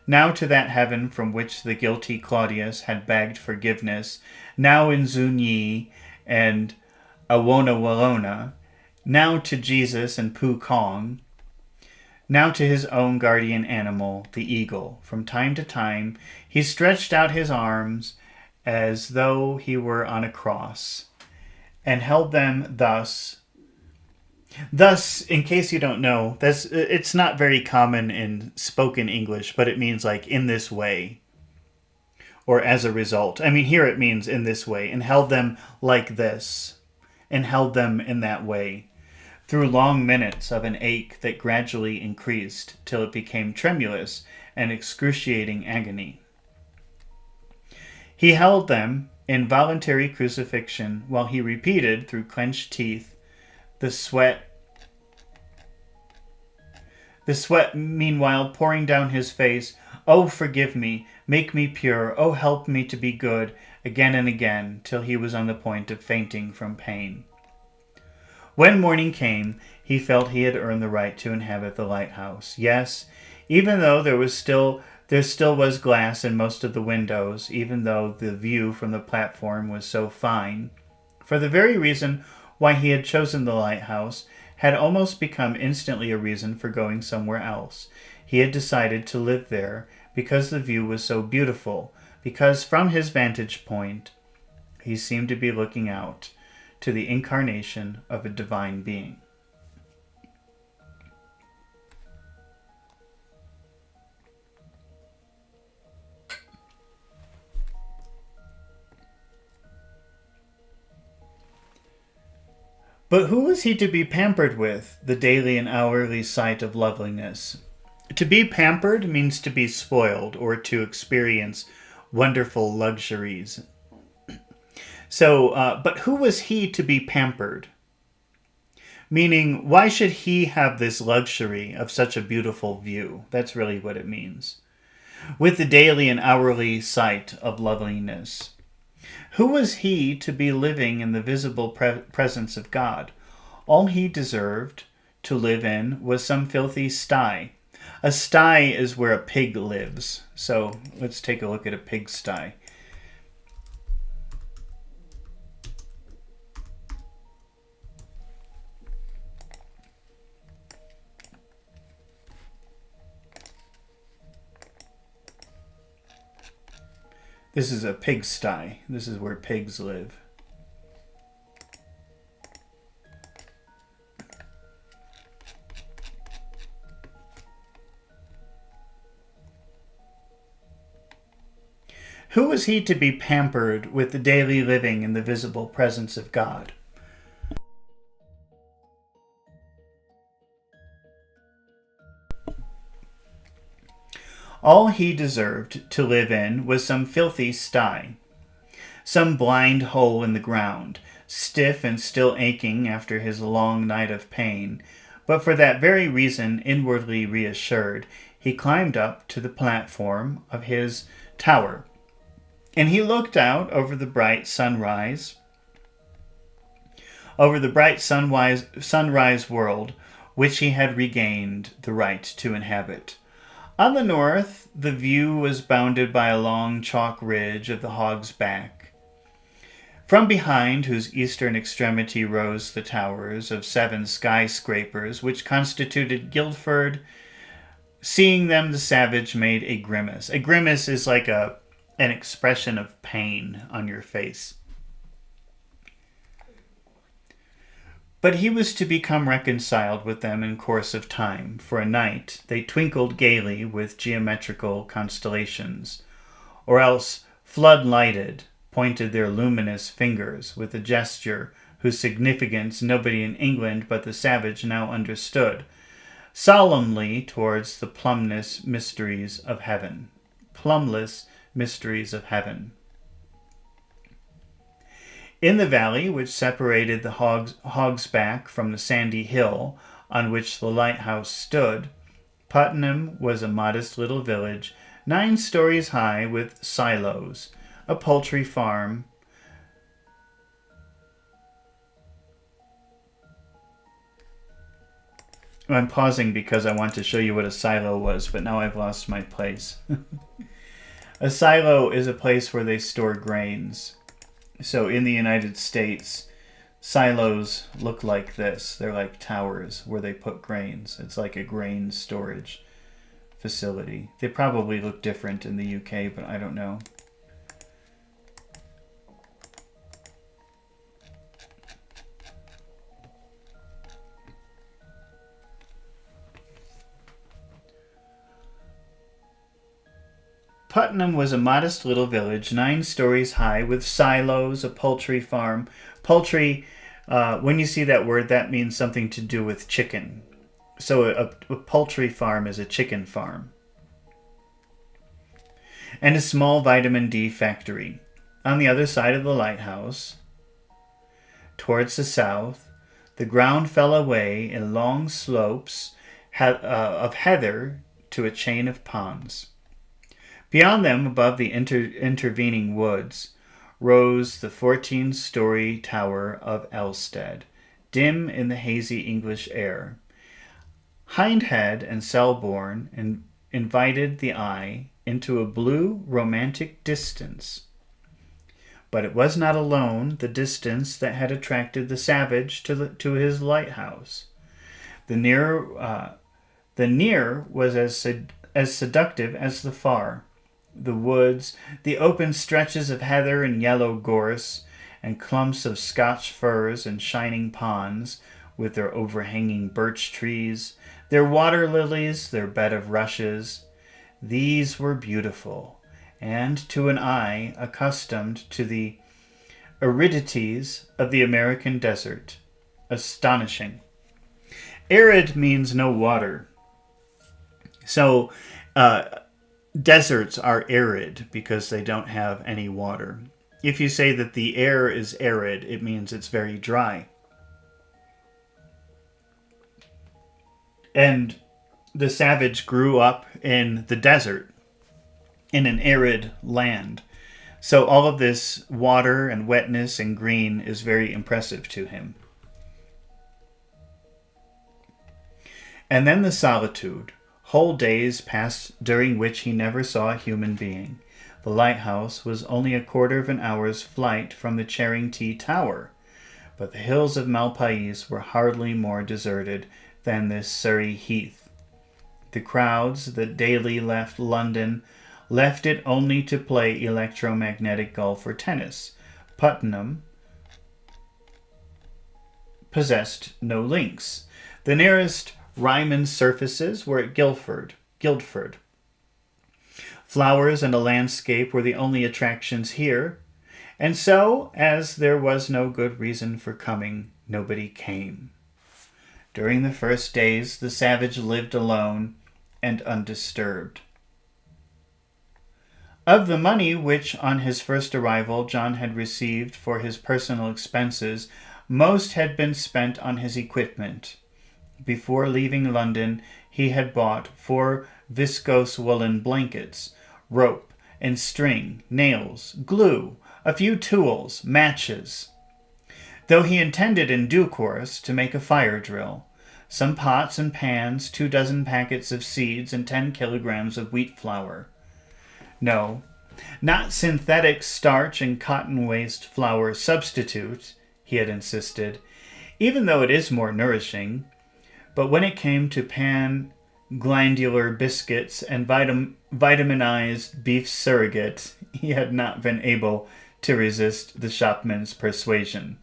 now to that heaven from which the guilty Claudius had begged forgiveness, now in Zunyi and Awonawalona, now to Jesus and Pu Kong, now to his own guardian animal, the eagle. From time to time, he stretched out his arms as though he were on a cross, and held them thus. Thus, in case you don't know, it's not very common in spoken English, but it means like in this way, or as a result. I mean, here it means in this way, and held them like this, and held them in that way, through long minutes of an ache that gradually increased till it became tremulous and excruciating agony. He held them in voluntary crucifixion while he repeated through clenched teeth, the sweat meanwhile pouring down his face, "Oh, forgive me, make me pure, oh, help me to be good," again and again, till he was on the point of fainting from pain. When morning came, he felt he had earned the right to inhabit the lighthouse. Yes, even though there still was glass in most of the windows, even though the view from the platform was so fine. For the very reason why he had chosen the lighthouse had almost become instantly a reason for going somewhere else. He had decided to live there because the view was so beautiful, because from his vantage point he seemed to be looking out to the incarnation of a divine being. But who was he to be pampered with, the daily and hourly sight of loveliness? To be pampered means to be spoiled or to experience wonderful luxuries. But who was he to be pampered? Meaning, why should he have this luxury of such a beautiful view? That's really what it means. With the daily and hourly sight of loveliness. Who was he to be living in the visible presence of God? All he deserved to live in was some filthy sty, A sty is where a pig lives. So let's take a look at a pigsty. This is a pigsty. This is where pigs live. Who was he to be pampered with the daily living in the visible presence of God? All he deserved to live in was some filthy sty, some blind hole in the ground, stiff and still aching after his long night of pain. But for that very reason, inwardly reassured, he climbed up to the platform of his tower, and he looked out over the bright sunrise world which he had regained the right to inhabit. On the north, the view was bounded by a long chalk ridge of the Hog's Back, from behind whose eastern extremity rose the towers of 7 skyscrapers which constituted Guildford. Seeing them, the savage made a grimace. A grimace is like an expression of pain on your face. But he was to become reconciled with them in course of time. For a night they twinkled gaily with geometrical constellations, or else flood-lighted pointed their luminous fingers with a gesture whose significance nobody in England but the savage now understood, solemnly towards the plumless mysteries of heaven. Plumless mysteries of heaven. In the valley which separated the Hog's Back from the sandy hill on which the lighthouse stood, Putnam was a modest little village, 9 stories high, with silos, a poultry farm, I'm pausing because I want to show you what a silo was, but now I've lost my place. A silo is a place where they store grains. So in the United States, silos look like this. They're like towers where they put grains. It's like a grain storage facility. They probably look different in the UK, but I don't know. Putnam was a modest little village, 9 stories high, with silos, a poultry farm. Poultry, when you see that word, that means something to do with chicken. So a poultry farm is a chicken farm. And a small vitamin D factory. On the other side of the lighthouse, towards the south, the ground fell away in long slopes of heather to a chain of ponds. Beyond them, above the intervening woods, rose the 14-story tower of Elstead, dim in the hazy English air. Hindhead and Selborne invited the eye into a blue, romantic distance. But it was not alone the distance that had attracted the savage to his lighthouse. The near was as seductive as the far. The woods, the open stretches of heather and yellow gorse, and clumps of Scotch firs and shining ponds, with their overhanging birch trees, their water lilies, their bed of rushes, these were beautiful, and to an eye accustomed to the aridities of the American desert, astonishing. Arid means no water. So, deserts are arid because they don't have any water. If you say that the air is arid, it means it's very dry. And the savage grew up in the desert, in an arid land. So all of this water and wetness and green is very impressive to him. And then the solitude, Whole days passed during which he never saw a human being. The lighthouse was only a quarter of an hour's flight from the Charing Tower, but the hills of Malpais were hardly more deserted than this Surrey heath. The crowds that daily left London left it only to play electromagnetic golf or tennis. Putnam possessed no links. The nearest Ryman surfaces were at Guildford. Flowers and a landscape were the only attractions here, and so, as there was no good reason for coming, nobody came. During the first days, the savage lived alone and undisturbed. Of the money which, on his first arrival, John had received for his personal expenses, most had been spent on his equipment. Before leaving London, he had bought 4 viscose woolen blankets, rope and string, nails, glue, a few tools, matches, though he intended in due course to make a fire drill, some pots and pans, 24 packets of seeds, and 10 kilograms of wheat flour. No, not synthetic starch and cotton waste flour substitute, he had insisted, even though it is more nourishing. But when it came to pan-glandular biscuits and vitaminized beef surrogate, he had not been able to resist the shopman's persuasion.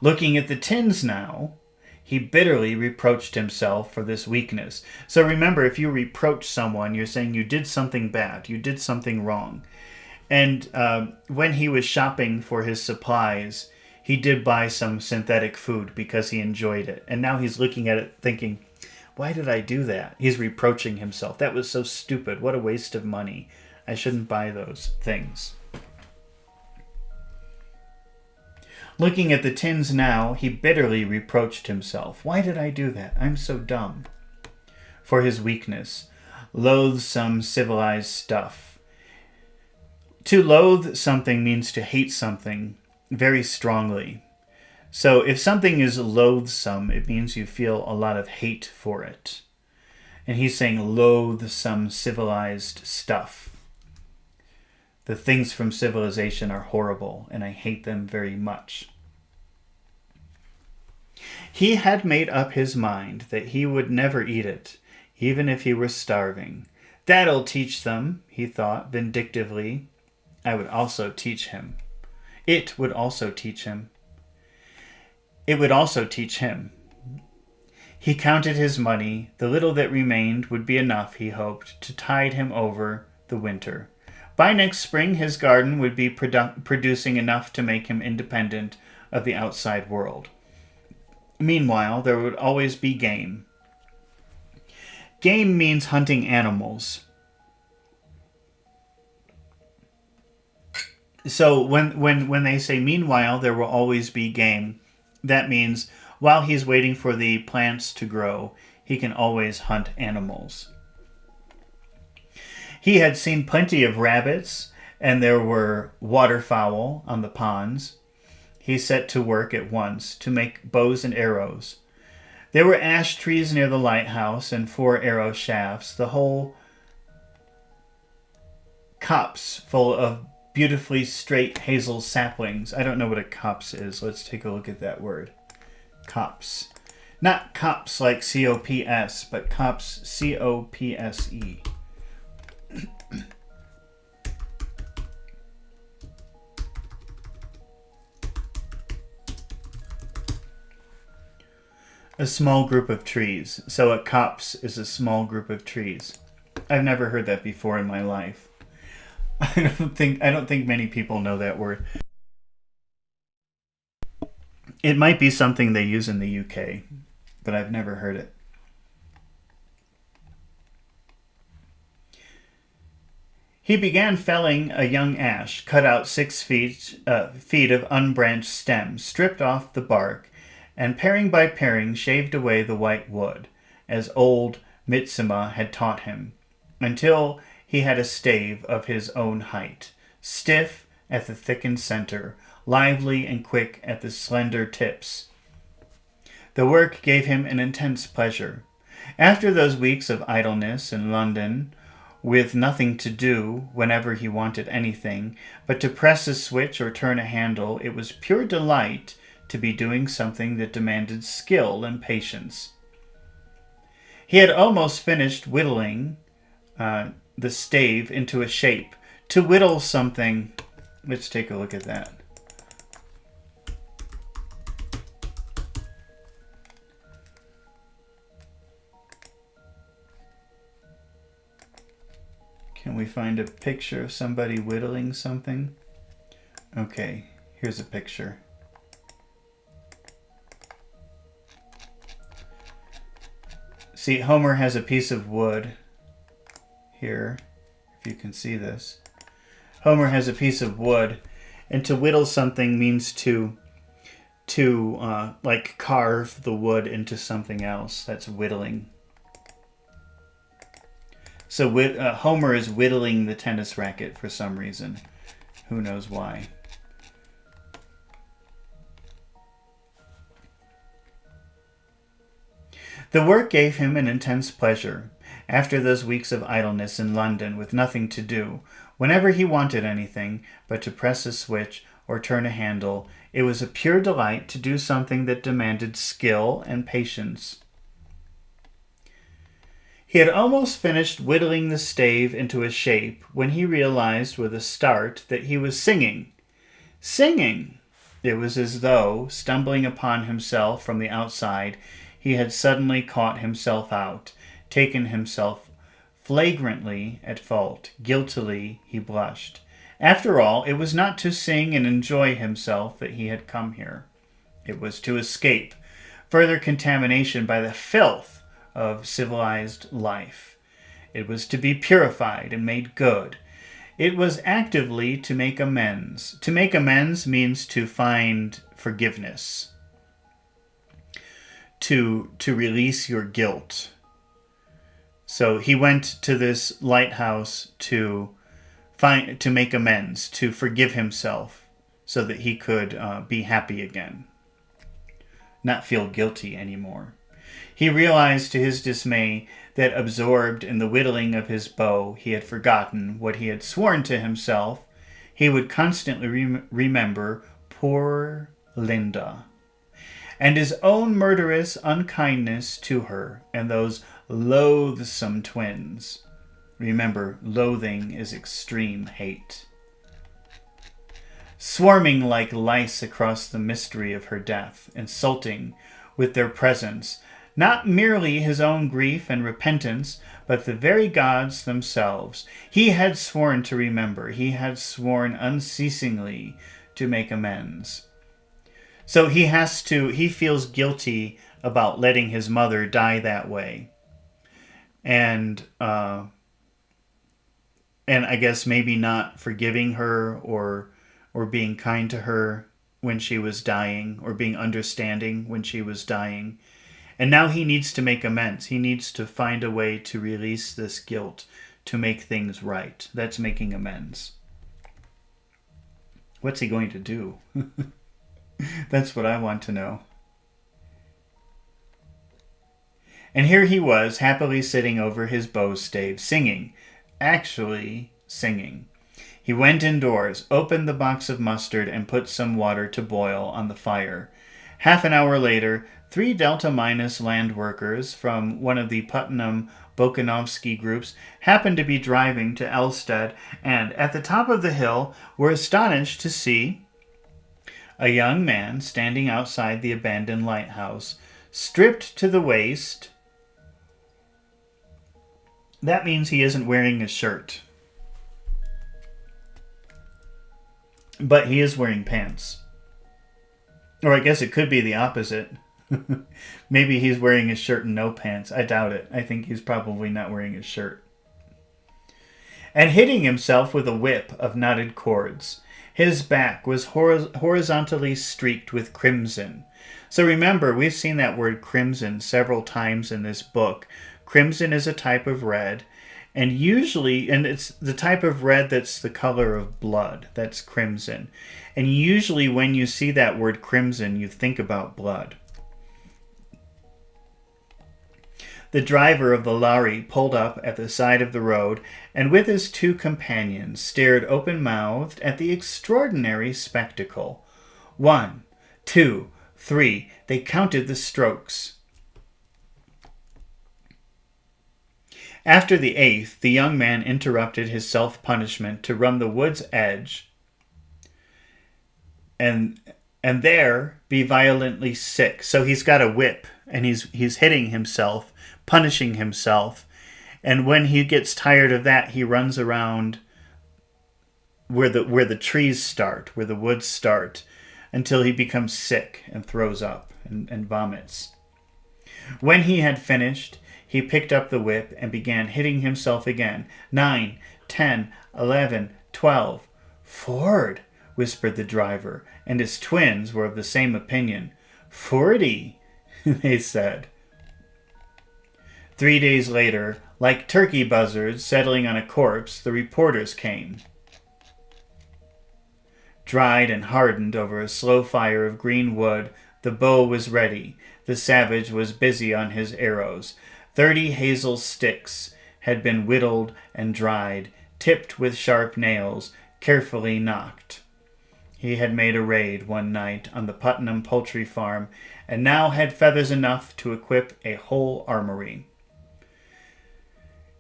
Looking at the tins now, he bitterly reproached himself for this weakness. So remember, if you reproach someone, you're saying you did something bad, you did something wrong. And when he was shopping for his supplies, he did buy some synthetic food because he enjoyed it. And now he's looking at it thinking, why did I do that? He's reproaching himself. That was so stupid. What a waste of money. I shouldn't buy those things. Looking at the tins now, he bitterly reproached himself. Why did I do that? I'm so dumb. For his weakness. Loathsome civilized stuff. To loathe something means to hate something very strongly. So if something is loathsome, it means you feel a lot of hate for it. And he's saying loathsome civilized stuff. The things from civilization are horrible, and I hate them very much. He had made up his mind that he would never eat it, even if he were starving. That'll teach them, he thought vindictively. I would also teach him. It would also teach him. It would also teach him. He counted his money. The little that remained would be enough, he hoped, to tide him over the winter. By next spring, his garden would be producing enough to make him independent of the outside world. Meanwhile, there would always be game. Game means hunting animals. So when they say, meanwhile, there will always be game, that means while he's waiting for the plants to grow, he can always hunt animals. He had seen plenty of rabbits, and there were waterfowl on the ponds. He set to work at once to make bows and arrows. There were ash trees near the lighthouse and 4 arrow shafts, the whole copse full of beautifully straight hazel saplings. I don't know what a copse is. Let's take a look at that word. Copse. Not copse like C-O-P-S, but copse, C-O-P-S-E. A small group of trees. So a copse is a small group of trees. I've never heard that before in my life. I don't think many people know that word. It might be something they use in the UK, but I've never heard it. He began felling a young ash, cut out 6 feet of unbranched stem, stripped off the bark, and paring by paring shaved away the white wood, as old Mitsima had taught him, until he had a stave of his own height, stiff at the thickened center, lively and quick at the slender tips. The work gave him an intense pleasure. After those weeks of idleness in London, with nothing to do whenever he wanted anything, but to press a switch or turn a handle, it was pure delight to be doing something that demanded skill and patience. He had almost finished whittling the stave into a shape. To whittle something, let's take a look at that. Can we find a picture of somebody whittling something? Okay, here's a picture. See, Homer has a piece of wood here, if you can see this. Homer has a piece of wood, and to whittle something means to like carve the wood into something else. That's whittling. So Homer is whittling the tennis racket for some reason. Who knows why? The work gave him an intense pleasure. After those weeks of idleness in London with nothing to do, whenever he wanted anything but to press a switch or turn a handle, it was a pure delight to do something that demanded skill and patience. He had almost finished whittling the stave into a shape when he realized with a start that he was singing. Singing! It was as though, stumbling upon himself from the outside, he had suddenly caught himself out, taken himself flagrantly at fault. Guiltily he blushed. After all, it was not to sing and enjoy himself that he had come here. It was to escape further contamination by the filth of civilized life. It was to be purified and made good. It was actively to make amends. To make amends means to find forgiveness, to release your guilt. So he went to this lighthouse to make amends, to forgive himself, so that he could be happy again, not feel guilty anymore. He realized to his dismay that, absorbed in the whittling of his bow, he had forgotten what he had sworn to himself. He would constantly remember poor Linda, and his own murderous unkindness to her, and those loathsome twins. Remember, loathing is extreme hate. Swarming like lice across the mystery of her death, insulting with their presence not merely his own grief and repentance, but the very gods themselves. He had sworn to remember. He had sworn unceasingly to make amends. So he feels guilty about letting his mother die that way. And I guess maybe not forgiving her or being kind to her when she was dying, or being understanding when she was dying. And now he needs to make amends. He needs to find a way to release this guilt, to make things right. That's making amends. What's he going to do? That's what I want to know. And here he was, happily sitting over his bow stave, singing. Actually singing. He went indoors, opened the box of mustard, and put some water to boil on the fire. Half an hour later, 3 Delta Minus land workers from one of the Putnam-Bokanovsky groups happened to be driving to Elstead, and at the top of the hill were astonished to see a young man standing outside the abandoned lighthouse, stripped to the waist. That means he isn't wearing a shirt. But he is wearing pants. Or I guess it could be the opposite. Maybe he's wearing his shirt and no pants. I doubt it. I think he's probably not wearing his shirt. And hitting himself with a whip of knotted cords. His back was horizontally streaked with crimson. So remember, we've seen that word crimson several times in this book. Crimson is a type of red. And it's the type of red that's the color of blood. That's crimson. And usually when you see that word crimson, you think about blood. The driver of the lorry pulled up at the side of the road and with his two companions stared open-mouthed at the extraordinary spectacle. 1, 2, 3. They counted the strokes. After the 8th, the young man interrupted his self-punishment to run the wood's edge and there be violently sick. So he's got a whip and he's hitting himself, punishing himself. And when he gets tired of that, he runs around where the trees start, where the woods start, until he becomes sick and throws up and vomits. When he had finished, he picked up the whip and began hitting himself again. 9, 10, 11, 12. Ford, whispered the driver, and his twins were of the same opinion. 40, they said. 3 days later, like turkey buzzards settling on a corpse, the reporters came. Dried and hardened over a slow fire of green wood, the bow was ready. The savage was busy on his arrows. 30 hazel sticks had been whittled and dried, tipped with sharp nails, carefully knocked. He had made a raid one night on the Putnam poultry farm, and now had feathers enough to equip a whole armory.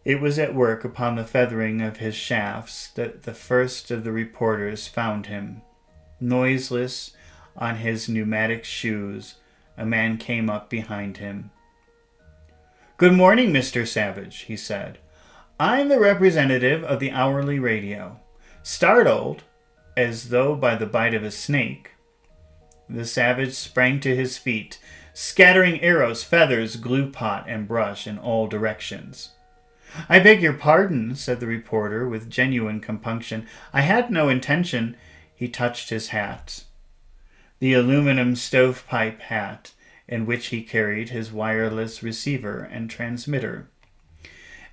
It was at work upon the feathering of his shafts that the first of the reporters found him. Noiseless on his pneumatic shoes, a man came up behind him. "Good morning, Mr. Savage," he said. "I'm the representative of the hourly radio." Startled, as though by the bite of a snake, the savage sprang to his feet, scattering arrows, feathers, glue pot, and brush in all directions. "I beg your pardon," said the reporter with genuine compunction. "I had no intention." He touched his hat, the aluminum stovepipe hat, in which he carried his wireless receiver and transmitter.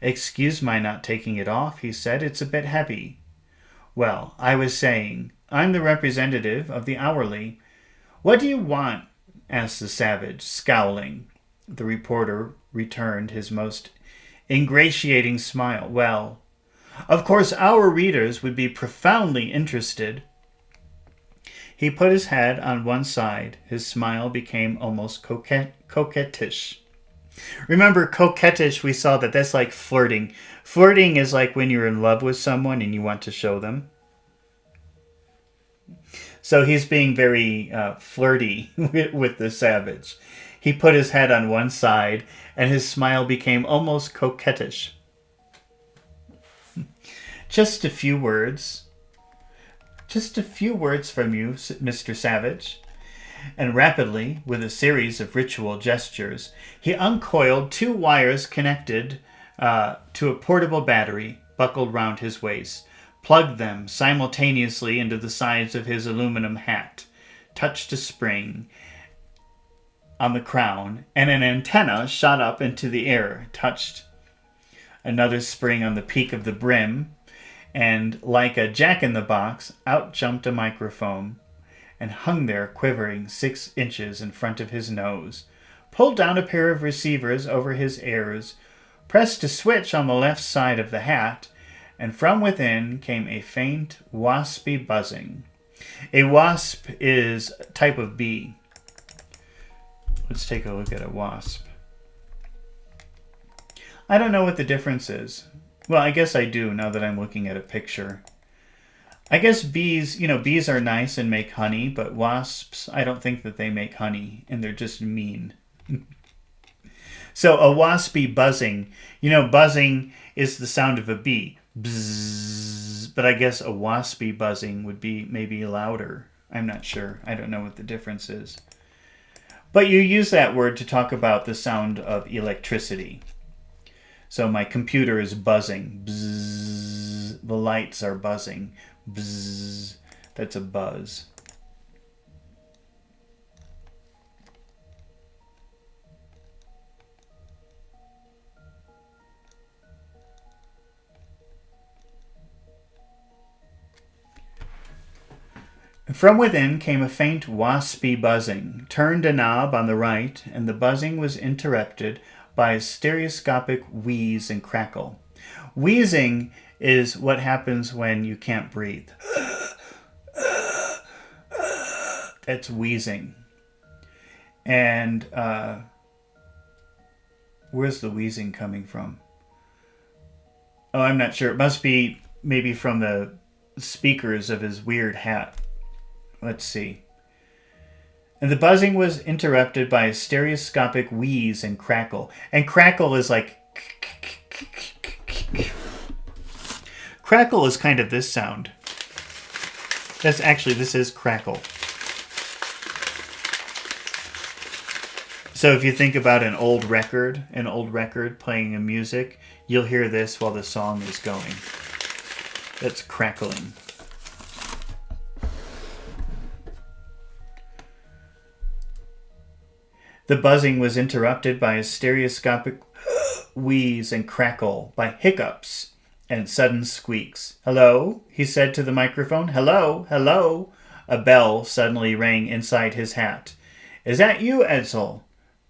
"Excuse my not taking it off," he said. "It's a bit heavy." "Well, I was saying, I'm the representative of the hourly." "What do you want?" asked the savage, scowling. The reporter returned his most ingratiating smile. "Well, of course our readers would be profoundly interested." He put his head on one side. His smile became almost coquettish. Remember, coquettish, we saw that's like flirting. Flirting is like when you're in love with someone and you want to show them. So he's being very flirty with the savage. He put his head on one side and his smile became almost coquettish. Just a few words from you, Mr. Savage." And rapidly, with a series of ritual gestures, he uncoiled 2 wires connected to a portable battery buckled round his waist, plugged them simultaneously into the sides of his aluminum hat, touched a spring on the crown, and an antenna shot up into the air, touched another spring on the peak of the brim, and like a jack-in-the-box, out jumped a microphone and hung there quivering 6 inches in front of his nose, pulled down a pair of receivers over his ears, pressed a switch on the left side of the hat, and from within came a faint, waspy buzzing. A wasp is a type of bee. Let's take a look at a wasp. I don't know what the difference is. Well, I guess I do now that I'm looking at a picture. I guess bees are nice and make honey, but wasps, I don't think that they make honey, and they're just mean. So a waspy buzzing. Buzzing is the sound of a bee. Bzzz. But I guess a waspy buzzing would be maybe louder. I'm not sure. I don't know what the difference is. But you use that word to talk about the sound of electricity. So my computer is buzzing. Bzzz. The lights are buzzing. Bzzz. That's a buzz. From within came a faint waspy buzzing, turned a knob on the right, and the buzzing was interrupted by a stereoscopic wheeze and crackle. Wheezing is what happens when you can't breathe. That's wheezing. And where's the wheezing coming from? Oh, I'm not sure. It must be maybe from the speakers of his weird hat. Let's see. And the buzzing was interrupted by a stereoscopic wheeze and crackle. And crackle is like... Crackle is kind of this sound. This is crackle. So if you think about an old record playing a music, you'll hear this while the song is going. That's crackling. The buzzing was interrupted by a stereoscopic wheeze and crackle, by hiccups and sudden squeaks. "Hello?" he said to the microphone. "Hello? Hello?" A bell suddenly rang inside his hat. "Is that you, Edsel?"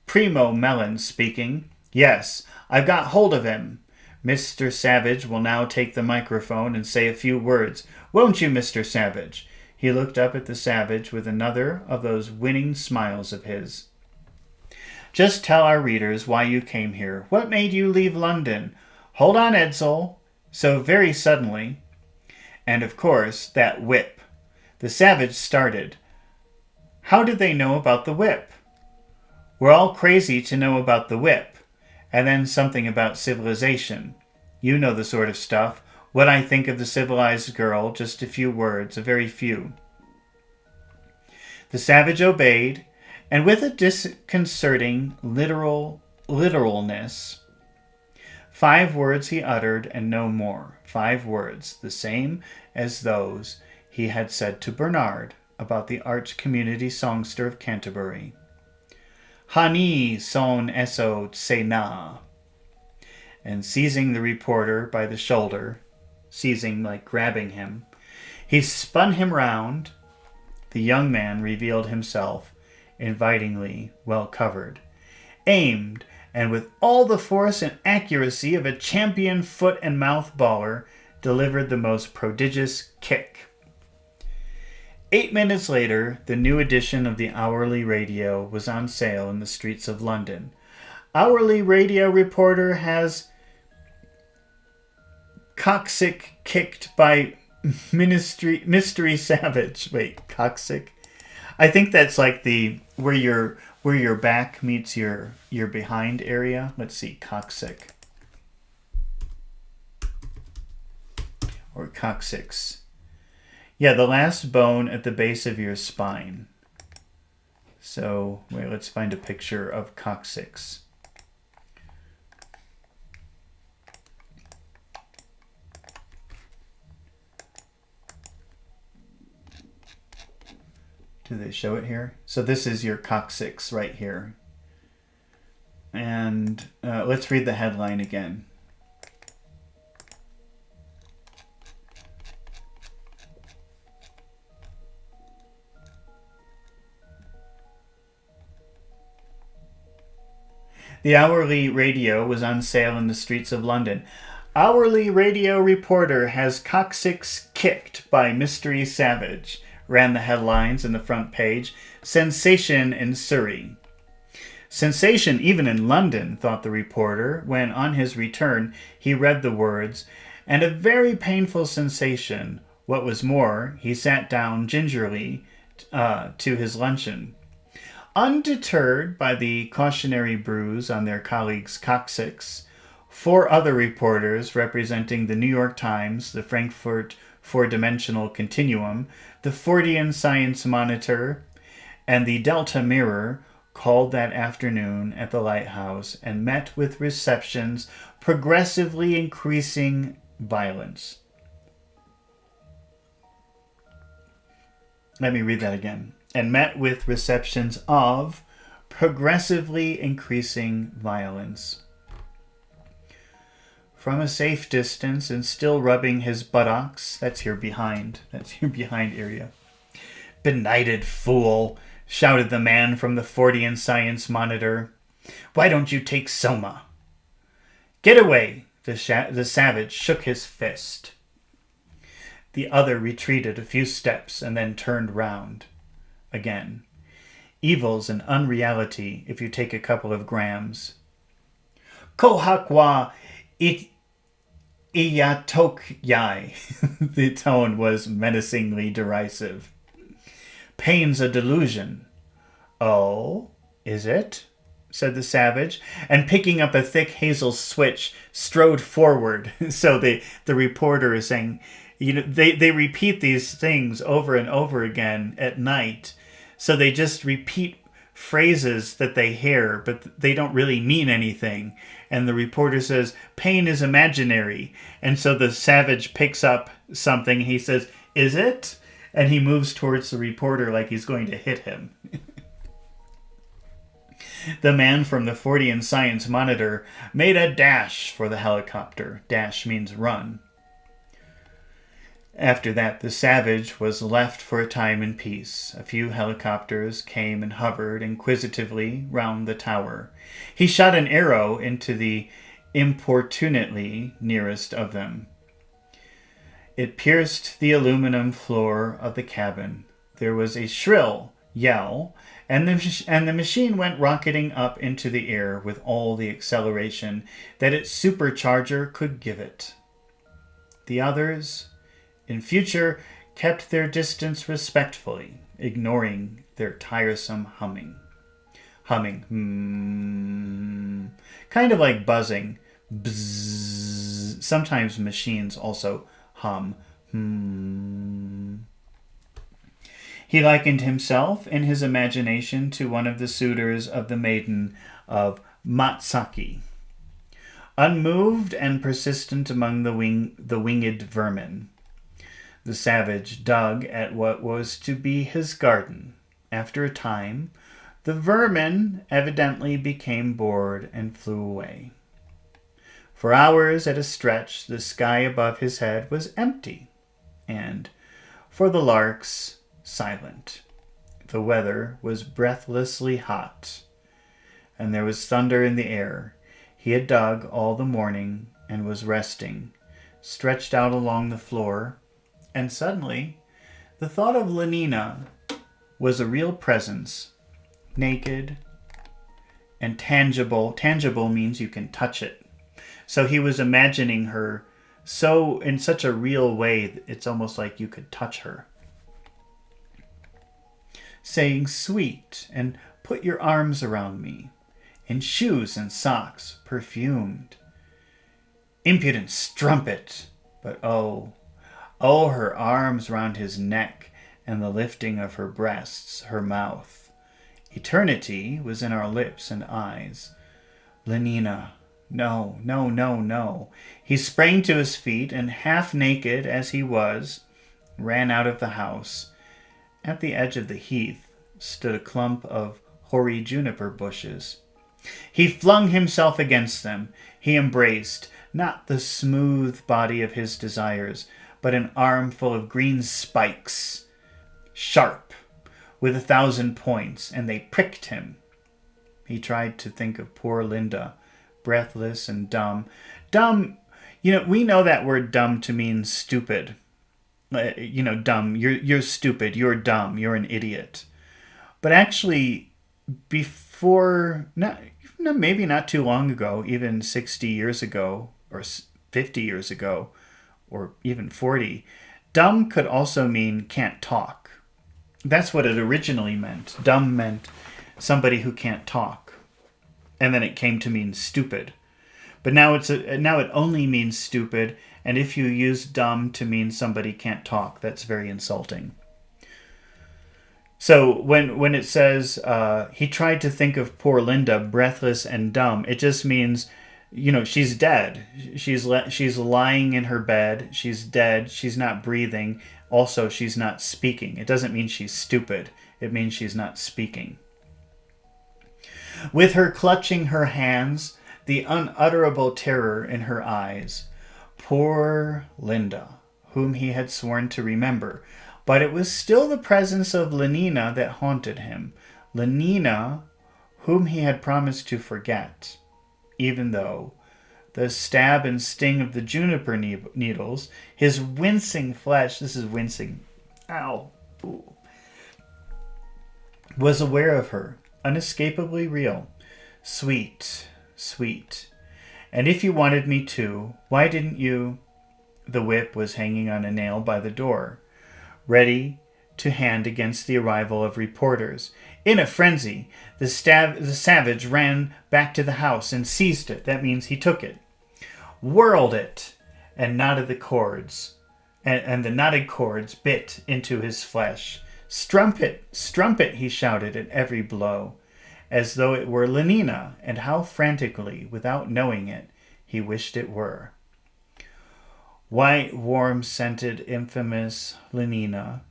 "Primo Melon speaking." "Yes, I've got hold of him. Mr. Savage will now take the microphone and say a few words. Won't you, Mr. Savage?" He looked up at the Savage with another of those winning smiles of his. "Just tell our readers why you came here. What made you leave London?" "Hold on, Edsel." So very suddenly. And of course, that whip. The Savage started. How did they know about the whip? We're all crazy to know about the whip. And then something about civilization. You know the sort of stuff. What I think of the civilized girl, just a few words, a very few. The Savage obeyed, and with a disconcerting literalness, 5 words he uttered and no more. 5 words, the same as those he had said to Bernard about the arch community songster of Canterbury. "Hani son eso tsena." And seizing the reporter by the shoulder, seizing like grabbing him, he spun him round. The young man revealed himself invitingly well covered, aimed, and with all the force and accuracy of a champion foot and mouth baller, delivered the most prodigious kick. 8 minutes later, the new edition of the Hourly Radio was on sale in the streets of London. Hourly Radio reporter has coccyx kicked by mystery savage. Wait, coccyx? I think that's like the where your back meets your behind area. Let's see, coccyx or coccyx. Yeah, the last bone at the base of your spine. So wait, let's find a picture of coccyx. Do they show it here? So this is your coccyx right here. And let's read the headline again. The Hourly Radio was on sale in the streets of London. Hourly Radio reporter has coccyx kicked by mystery savage, ran the headlines in the front page. Sensation in Surrey. Sensation even in London, thought the reporter, when on his return he read the words, and a very painful sensation. What was more, he sat down gingerly to his luncheon. Undeterred by the cautionary bruise on their colleague's coccyx, 4 other reporters representing the New York Times, the Frankfurt Four-Dimensional Continuum, the Fortean Science Monitor, and the Delta Mirror called that afternoon at the lighthouse and met with receptions progressively increasing violence. Let me read that again. And met with receptions of progressively increasing violence. From a safe distance and still rubbing his buttocks, that's your behind area. "Benighted fool," shouted the man from the Fortean Science Monitor. Why don't you take Soma? Get away! The savage shook his fist. The other retreated a few steps and then turned round again. Evil's an unreality if you take a couple of grams. Kohakwa it Iyatokyai. The tone was menacingly derisive. Pain's a delusion. Oh, is it? Said the savage, and picking up a thick hazel switch, strode forward. So the reporter is saying, they repeat these things over and over again at night. So they just repeat phrases that they hear, but they don't really mean anything. And the reporter says, pain is imaginary. And so the savage picks up something. He says, is it? And he moves towards the reporter like he's going to hit him. The man from the Fortean Science Monitor made a dash for the helicopter. Dash means run. After that, the savage was left for a time in peace. A few helicopters came and hovered inquisitively round the tower. He shot an arrow into the importunately nearest of them. It pierced the aluminum floor of the cabin. There was a shrill yell, and the machine went rocketing up into the air with all the acceleration that its supercharger could give it. The others, in future, kept their distance respectfully, ignoring their tiresome humming. Kind of like buzzing. Bzzz. Sometimes machines also hum. He likened himself in his imagination to one of the suitors of the maiden of Matsaki, unmoved and persistent among the winged vermin. The savage dug at what was to be his garden. After a time, the vermin evidently became bored and flew away. For hours at a stretch, the sky above his head was empty, and, for the larks, silent. The weather was breathlessly hot, and there was thunder in the air. He had dug all the morning and was resting, stretched out along the floor, and suddenly the thought of Lenina was a real presence, naked and tangible. Tangible means you can touch it. So he was imagining her so in such a real way, it's almost like you could touch her. Saying sweet and put your arms around me, in shoes and socks, perfumed. Impudent strumpet! But oh, her arms round his neck and the lifting of her breasts, her mouth. Eternity was in our lips and eyes. Lenina, no, no, no, no. He sprang to his feet and, half naked as he was, ran out of the house. At the edge of the heath stood a clump of hoary juniper bushes. He flung himself against them. He embraced, not the smooth body of his desires, but an armful of green spikes, sharp, with 1,000 points, and they pricked him. He tried to think of poor Linda, breathless and dumb. Dumb, we know that word dumb to mean stupid. Dumb, you're stupid, you're dumb, you're an idiot. But actually, maybe not too long ago, even 60 years ago, or 50 years ago, or even 40, dumb could also mean can't talk. That's what it originally meant. Dumb meant somebody who can't talk. And then it came to mean stupid. But now it only means stupid, and if you use dumb to mean somebody can't talk, that's very insulting. So when it says he tried to think of poor Linda, breathless and dumb, it just means, she's dead. She's lying in her bed. She's dead. She's not breathing. Also, she's not speaking. It doesn't mean she's stupid. It means she's not speaking. With her clutching her hands, the unutterable terror in her eyes. Poor Linda, whom he had sworn to remember. But it was still the presence of Lenina that haunted him. Lenina, whom he had promised to forget, even though the stab and sting of the juniper needles, his wincing flesh, this is wincing, ow, ooh, was aware of her, unescapably real, sweet, sweet. And if you wanted me to, why didn't you? The whip was hanging on a nail by the door, ready to hand against the arrival of reporters. In a frenzy, the savage ran back to the house and seized it. That means he took it, whirled it, and knotted the cords. And the knotted cords bit into his flesh. Strumpet, strumpet, he shouted at every blow, as though it were Lenina, and how frantically, without knowing it, he wished it were. White, warm-scented, infamous Lenina,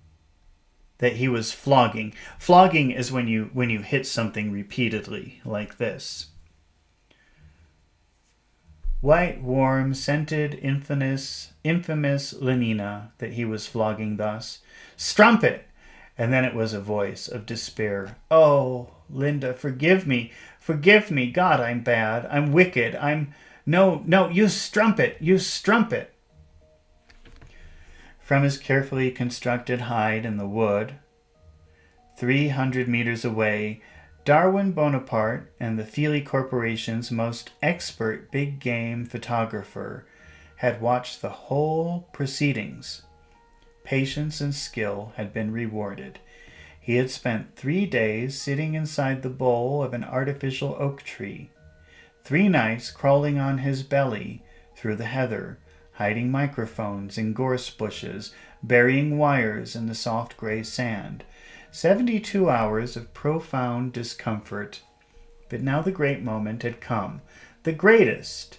that he was flogging. Flogging is when you hit something repeatedly, like this. White, warm, scented, infamous Lenina, that he was flogging thus. Strumpet! And then it was a voice of despair. Oh, Linda, forgive me. Forgive me. God, I'm bad. I'm wicked. No, you strumpet. You strumpet. From his carefully constructed hide in the wood, 300 meters away, Darwin Bonaparte and the Feely Corporation's most expert big game photographer had watched the whole proceedings. Patience and skill had been rewarded. He had spent 3 days sitting inside the bole of an artificial oak tree, 3 nights crawling on his belly through the heather, hiding microphones in gorse bushes, burying wires in the soft gray sand. 72 hours of profound discomfort. But now the great moment had come. The greatest.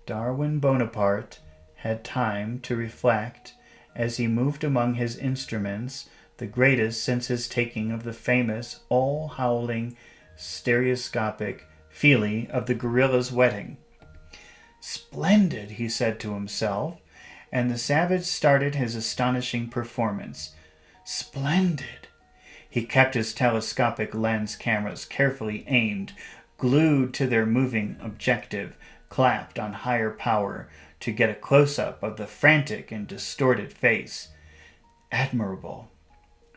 Darwin Bonaparte had time to reflect as he moved among his instruments, the greatest since his taking of the famous, all-howling, stereoscopic Feely of the gorilla's wedding. Splendid, he said to himself, and the savage started his astonishing performance. Splendid. He kept his telescopic lens cameras carefully aimed, glued to their moving objective, clapped on higher power to get a close-up of the frantic and distorted face. Admirable.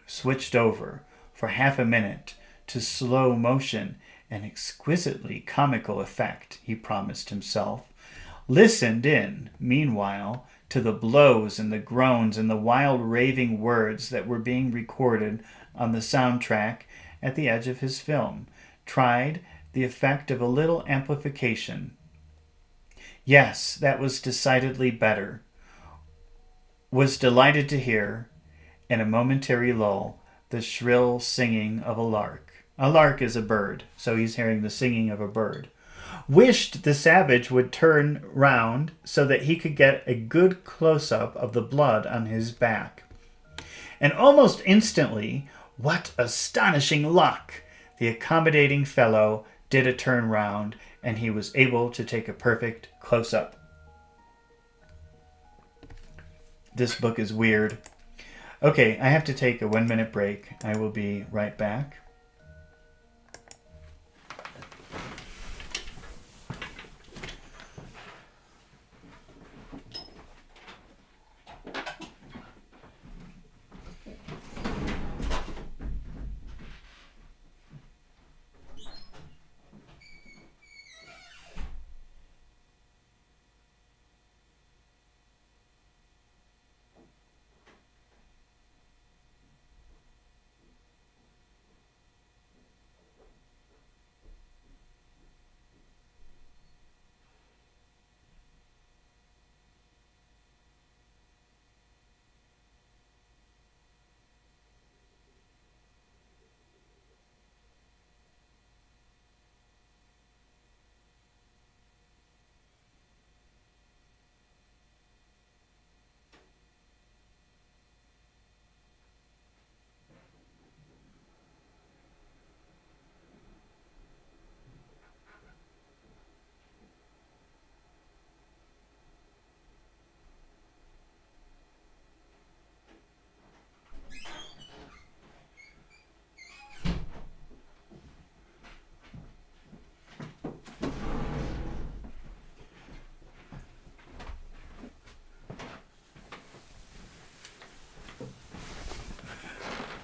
Switched over, for half a minute, to slow motion, an exquisitely comical effect, he promised himself. Listened in, meanwhile, to the blows and the groans and the wild raving words that were being recorded on the soundtrack at the edge of his film. Tried the effect of a little amplification. Yes, that was decidedly better. Was delighted to hear, in a momentary lull, the shrill singing of a lark. A lark is a bird, so he's hearing the singing of a bird. Wished the savage would turn round so that he could get a good close-up of the blood on his back. And almost instantly, what astonishing luck! The accommodating fellow did a turn round, and he was able to take a perfect close-up. This book is weird. Okay, I have to take a 1-minute break. I will be right back.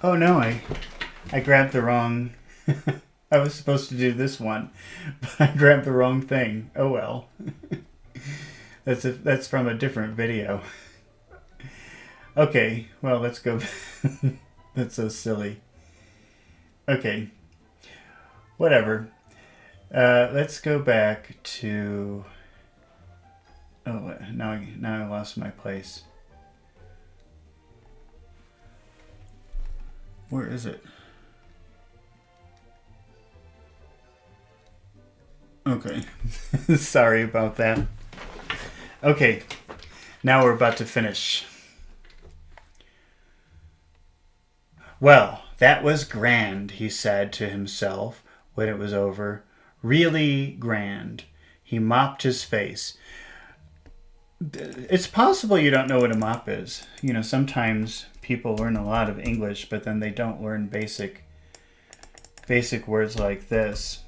Oh no, I grabbed the wrong... I was supposed to do this one, but I grabbed the wrong thing. Oh well. That's from a different video. Okay, well, let's go. That's so silly. Okay, whatever. Let's go back to... Oh, now I lost my place. Where is it? Okay. Sorry about that. Okay, now we're about to finish. Well, that was grand, he said to himself when it was over. Really grand. He mopped his face. It's possible you don't know what a mop is. You know, sometimes people learn a lot of English, but then they don't learn basic words like this.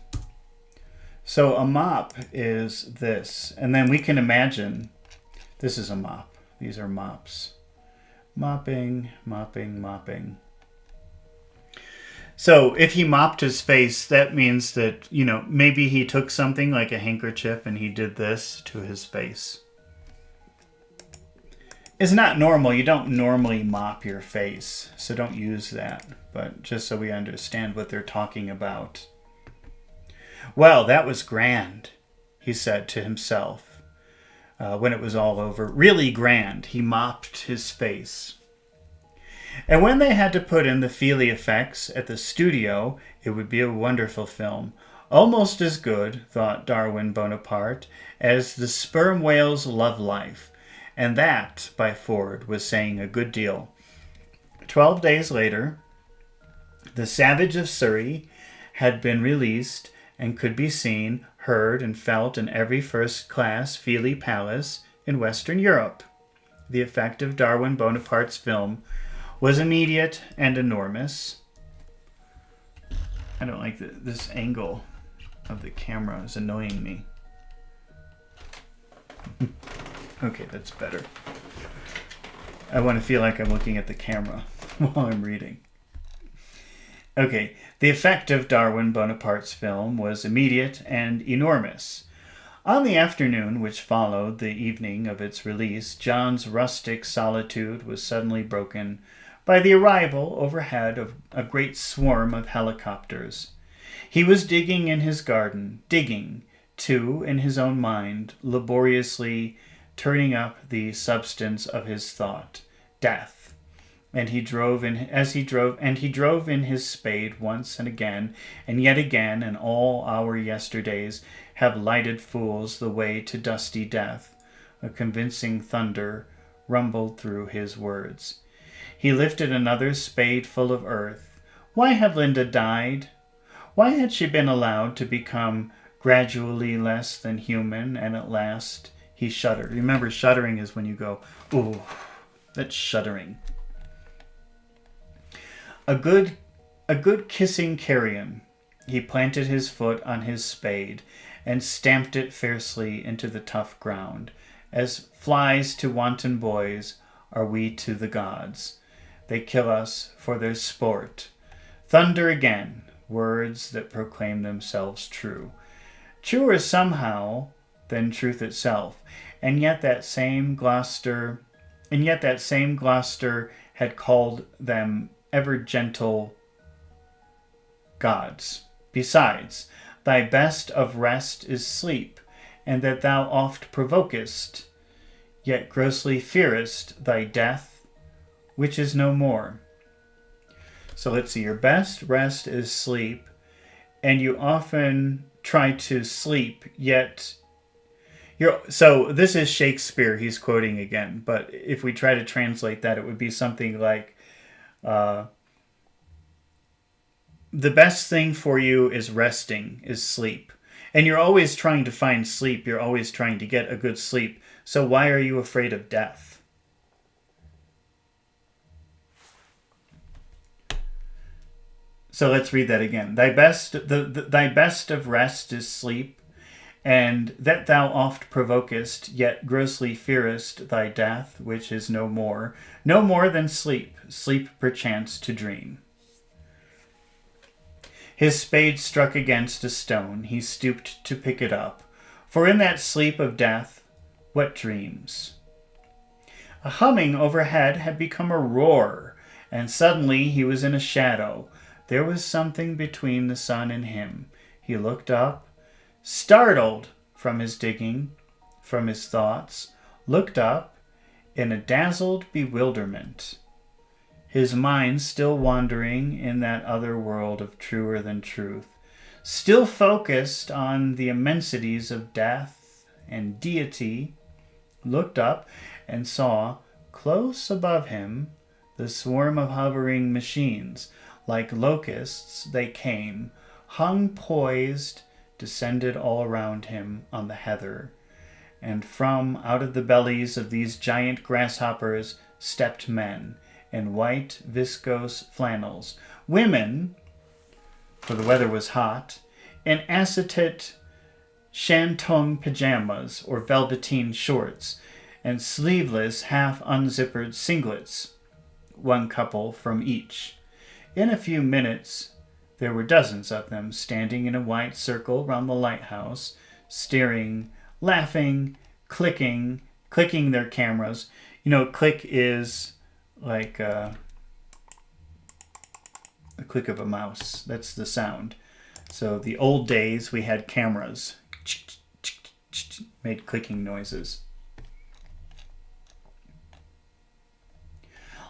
So a mop is this. And then we can imagine this is a mop. These are mops. Mopping, mopping, mopping. So if he mopped his face, that means that, you know, maybe he took something like a handkerchief and he did this to his face. It's not normal. You don't normally mop your face, so don't use that. But just so we understand what they're talking about. Well, that was grand, he said to himself when it was all over. Really grand. He mopped his face. And when they had to put in the Feely effects at the studio, it would be a wonderful film. Almost as good, thought Darwin Bonaparte, as The Sperm Whale's Love Life. And that, by Ford, was saying a good deal. 12 days later, The Savage of Surrey had been released and could be seen, heard, and felt in every first-class Feely palace in Western Europe. The effect of Darwin Bonaparte's film was immediate and enormous. I don't like this angle of the camera is annoying me. Okay, that's better. I want to feel like I'm looking at the camera while I'm reading. Okay, the effect of Darwin Bonaparte's film was immediate and enormous. On the afternoon which followed the evening of its release, John's rustic solitude was suddenly broken by the arrival overhead of a great swarm of helicopters. He was digging in his garden, digging, too, in his own mind, laboriously turning up the substance of his thought, death. And he drove in his spade once and again, and yet again, and all our yesterdays have lighted fools the way to dusty death. A convincing thunder rumbled through his words. He lifted another spadeful of earth. Why had Linda died? Why had she been allowed to become gradually less than human, and at last he shuddered? Remember, shuddering is when you go, ooh, that's shuddering. A good kissing carrion. He planted his foot on his spade and stamped it fiercely into the tough ground. As flies to wanton boys are we to the gods. They kill us for their sport. Thunder again, words that proclaim themselves true. Truer somehow than truth itself. And yet that same Gloucester had called them ever gentle gods. Besides, thy best of rest is sleep, and that thou oft provokest, yet grossly fearest thy death, which is no more. So let's see, your best rest is sleep, and you often try to sleep, yet so this is Shakespeare he's quoting again, but if we try to translate that, it would be something like, the best thing for you is resting, is sleep. And you're always trying to find sleep. You're always trying to get a good sleep. So why are you afraid of death? So let's read that again. Thy best of rest is sleep, and that thou oft provokest, yet grossly fearest thy death, which is no more than sleep, sleep perchance to dream. His spade struck against a stone, he stooped to pick it up, for in that sleep of death, what dreams? A humming overhead had become a roar, and suddenly he was in a shadow. There was something between the sun and him. He looked up, startled from his digging, from his thoughts, looked up in a dazzled bewilderment, his mind still wandering in that other world of truer than truth, still focused on the immensities of death and deity, looked up and saw, close above him, the swarm of hovering machines. Like locusts they came, hung poised, descended all around him on the heather, and from out of the bellies of these giant grasshoppers stepped men in white viscose flannels, women, for the weather was hot, in acetate shantung pajamas or velveteen shorts, and sleeveless half-unzippered singlets, one couple from each. In a few minutes there were dozens of them standing in a wide circle round the lighthouse, staring, laughing, clicking their cameras. You know, click is like the click of a mouse. That's the sound. So the old days we had cameras, made clicking noises.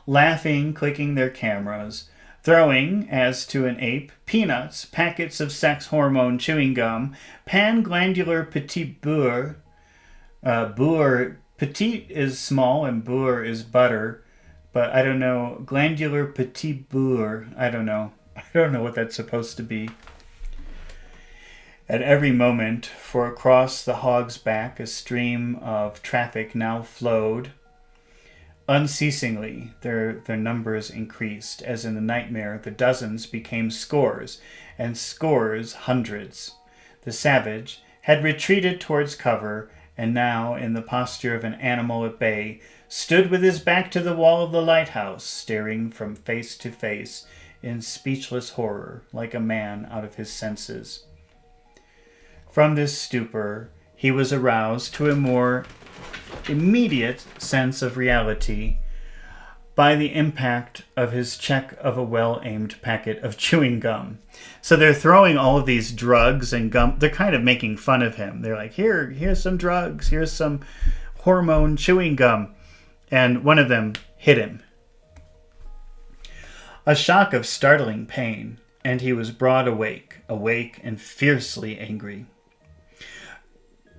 Laughing, clicking their cameras, throwing, as to an ape, peanuts, packets of sex hormone chewing gum, pan-glandular petit beurre. Beurre, petit is small and beurre is butter, but I don't know, glandular petit beurre, I don't know what that's supposed to be. At every moment, for across the hog's back a stream of traffic now flowed. Unceasingly, their numbers increased. As in the nightmare, the dozens became scores, and scores hundreds. The savage had retreated towards cover, and now, in the posture of an animal at bay, stood with his back to the wall of the lighthouse, staring from face to face in speechless horror, like a man out of his senses. From this stupor, he was aroused to a more immediate sense of reality by the impact of his check of a well-aimed packet of chewing gum. So they're throwing all of these drugs and gum. They're kind of making fun of him. They're like, here's some drugs. Here's some hormone chewing gum. And one of them hit him. A shock of startling pain, and he was broad awake and fiercely angry.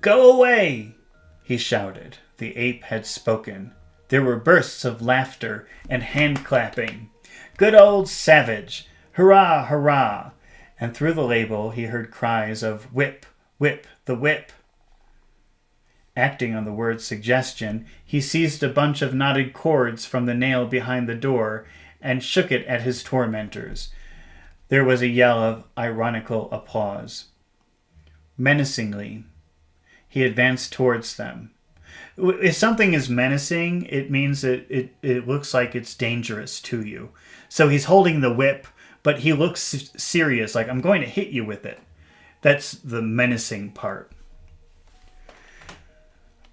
"Go away!" he shouted. The ape had spoken. There were bursts of laughter and hand-clapping. "Good old savage! Hurrah, hurrah!" And through the label he heard cries of "Whip, whip, the whip!" Acting on the word's suggestion, he seized a bunch of knotted cords from the nail behind the door and shook it at his tormentors. There was a yell of ironical applause. Menacingly, he advanced towards them. If something is menacing, it means that it looks like it's dangerous to you. So he's holding the whip, but he looks serious, like, I'm going to hit you with it. That's the menacing part.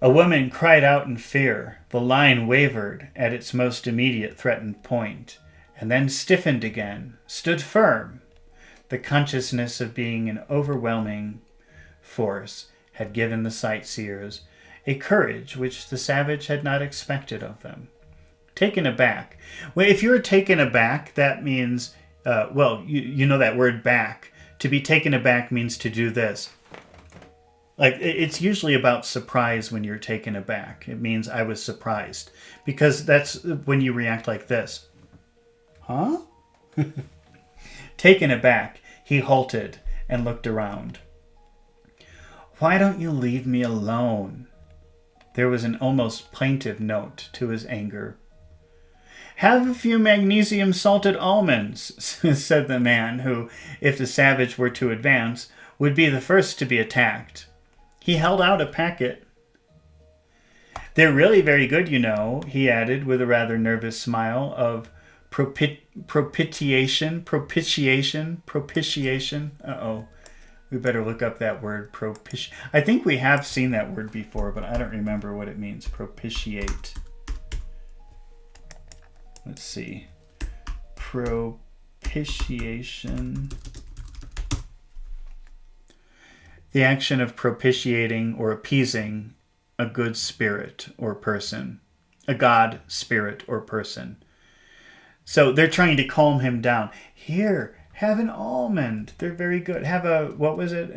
A woman cried out in fear. The line wavered at its most immediate threatened point, and then stiffened again, stood firm. The consciousness of being an overwhelming force had given the sightseers a courage which the savage had not expected of them. Taken aback. Well, if you're taken aback, that means, you know that word back. To be taken aback means to do this. Like, it's usually about surprise when you're taken aback. It means I was surprised. Because that's when you react like this. Huh? Taken aback, he halted and looked around. "Why don't you leave me alone?" There was an almost plaintive note to his anger. "Have a few magnesium salted almonds," said the man who, if the savage were to advance, would be the first to be attacked. He held out a packet. They're really very good, you know, he added with a rather nervous smile of propitiation. Uh-oh. We better look up that word, I think we have seen that word before, but I don't remember what it means. Propitiate. Let's see. Propitiation. The action of propitiating or appeasing a good spirit or person. A god, spirit, or person. So they're trying to calm him down. Here, have an almond. They're very good. Have a, what was it?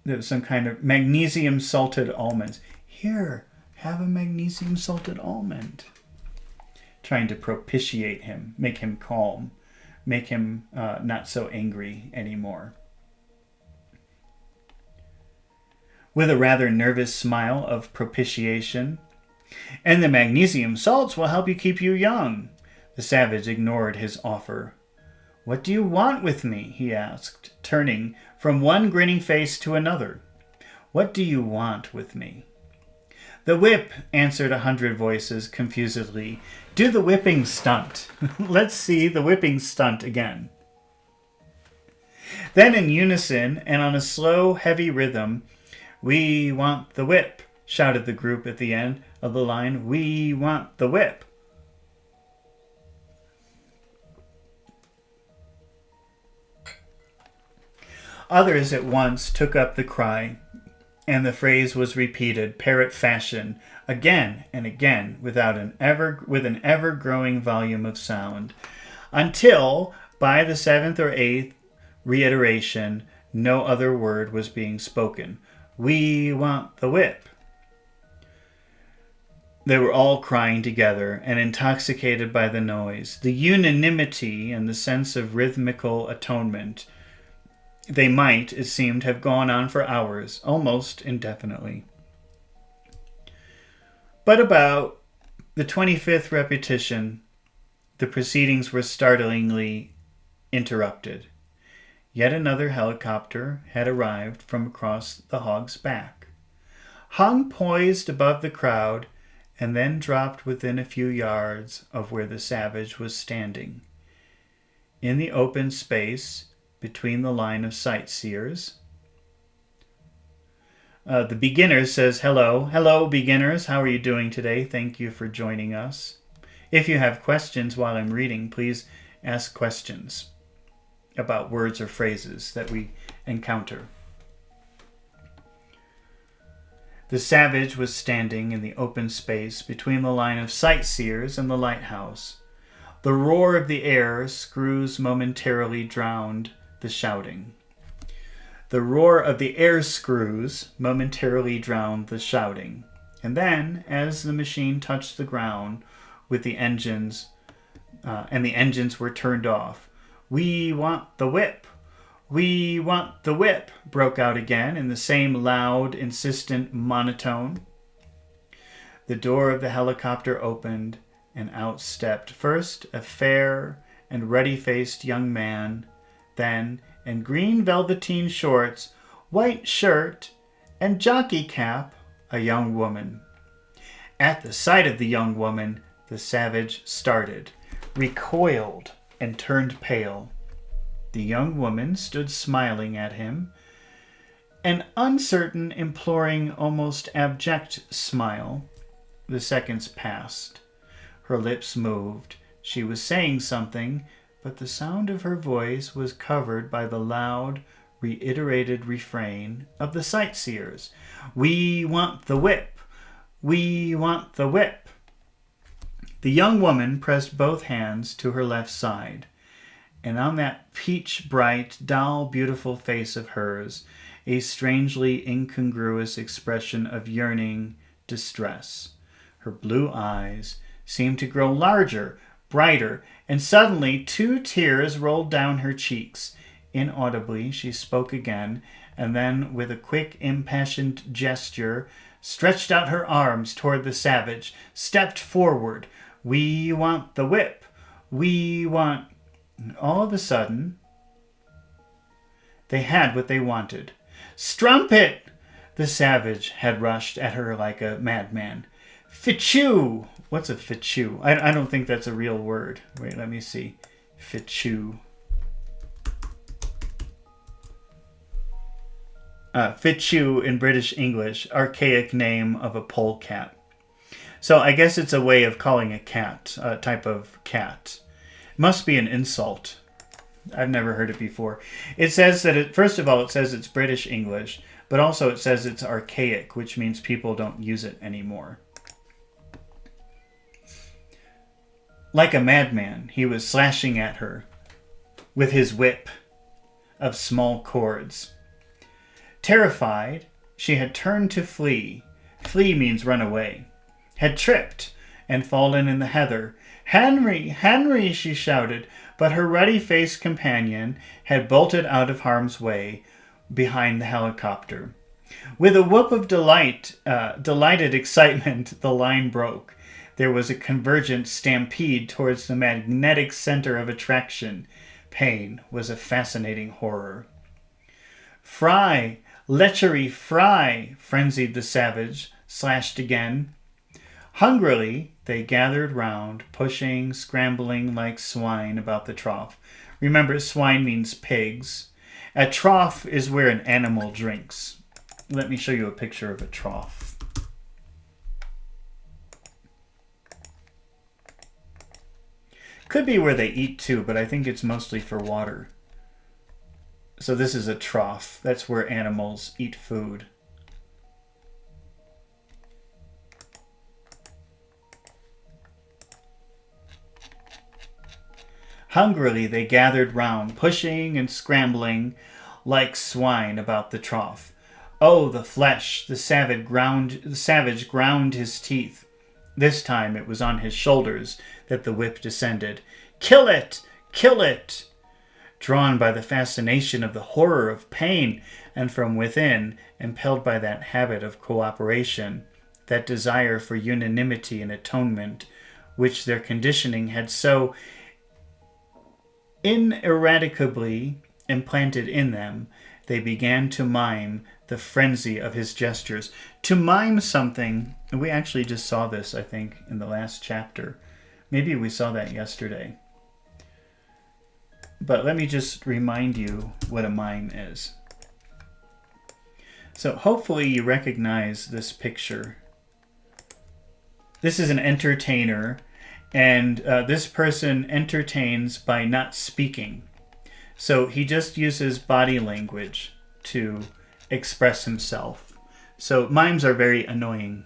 There was some kind of magnesium salted almonds. Here, have a magnesium salted almond. Trying to propitiate him, make him calm, make him not so angry anymore. With a rather nervous smile of propitiation, and the magnesium salts will help you keep you young. The savage ignored his offer. What do you want with me? He asked, turning from one grinning face to another. What do you want with me? The whip, answered 100 voices confusedly. Do the whipping stunt. Let's see the whipping stunt again. Then in unison and on a slow, heavy rhythm, we want the whip, shouted the group at the end of the line. We want the whip. Others at once took up the cry, and the phrase was repeated, parrot fashion, again and again, with an ever-growing volume of sound, until, by the 7th or 8th reiteration, no other word was being spoken. We want the whip. They were all crying together and intoxicated by the noise, the unanimity and the sense of rhythmical atonement. They might, it seemed, have gone on for hours, almost indefinitely. But about the 25th repetition, the proceedings were startlingly interrupted. Yet another helicopter had arrived from across the hog's back, hung poised above the crowd, and then dropped within a few yards of where the savage was standing. In the open space between the line of sightseers, the beginner says, Hello, beginners. How are you doing today? Thank you for joining us. If you have questions while I'm reading, please ask questions about words or phrases that we encounter. The savage was standing in the open space between the line of sightseers and the lighthouse. The roar of the air screws momentarily drowned the shouting. The roar of the air screws momentarily drowned the shouting. And then, as the machine touched the ground with the engines, and the engines were turned off, we want the whip. We want the whip, broke out again in the same loud, insistent monotone. The door of the helicopter opened, and out stepped first a fair and ruddy-faced young man, then, in green velveteen shorts, white shirt, and jockey cap, a young woman. At the sight of the young woman, the savage started, recoiled, and turned pale. The young woman stood smiling at him, an uncertain, imploring, almost abject smile. The seconds passed. Her lips moved. She was saying something, but the sound of her voice was covered by the loud, reiterated refrain of the sightseers. We want the whip. We want the whip. The young woman pressed both hands to her left side, and on that peach-bright, doll-beautiful face of hers, a strangely incongruous expression of yearning distress. Her blue eyes seemed to grow larger, brighter, and suddenly 2 tears rolled down her cheeks. Inaudibly, she spoke again, and then, with a quick, impassioned gesture, stretched out her arms toward the savage, stepped forward. We want the whip. We want... All of a sudden, they had what they wanted. Strumpet! The savage had rushed at her like a madman. Fichu! What's a fichu? I don't think that's a real word. Wait, let me see. Fichu. Fichu in British English, archaic name of a polecat. So I guess it's a way of calling a cat, a type of cat. Must be an insult. I've never heard it before. It says that, first of all, it says it's British English, but also it says it's archaic, which means people don't use it anymore. Like a madman, he was slashing at her with his whip of small cords. Terrified, she had turned to flee. Flee means run away. Had tripped and fallen in the heather. Henry, Henry, she shouted, but her ruddy-faced companion had bolted out of harm's way behind the helicopter. With a whoop of delighted excitement, the line broke. There was a convergent stampede towards the magnetic center of attraction. Pain was a fascinating horror. Fry, lechery, fry, frenzied the savage, slashed again. Hungrily, they gathered round, pushing, scrambling like swine about the trough. Remember, swine means pigs. A trough is where an animal drinks. Let me show you a picture of a trough. Could be where they eat too, but I think it's mostly for water. So this is a trough. That's where animals eat food. Hungrily they gathered round, pushing and scrambling like swine about the trough. Oh, the flesh! The savage ground his teeth. This time it was on his shoulders that the whip descended. Kill it! Kill it! Drawn by the fascination of the horror of pain, and from within, impelled by that habit of cooperation, that desire for unanimity and atonement, which their conditioning had so ineradicably implanted in them, they began to mime the frenzy of his gestures. To mime something, and we actually just saw this, I think, in the last chapter. Maybe we saw that yesterday. But let me just remind you what a mime is. So hopefully you recognize this picture. This is an entertainer, and this person entertains by not speaking. So he just uses body language to express himself. So mimes are very annoying.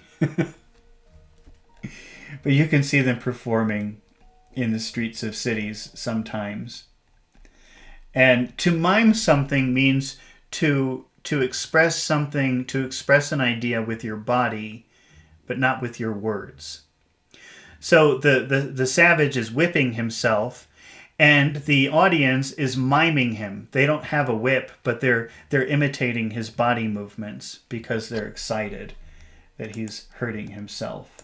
But you can see them performing in the streets of cities sometimes. And to mime something means to express something, to express an idea with your body, but not with your words. So the savage is whipping himself, and the audience is miming him. They don't have a whip, but they're imitating his body movements because they're excited that he's hurting himself.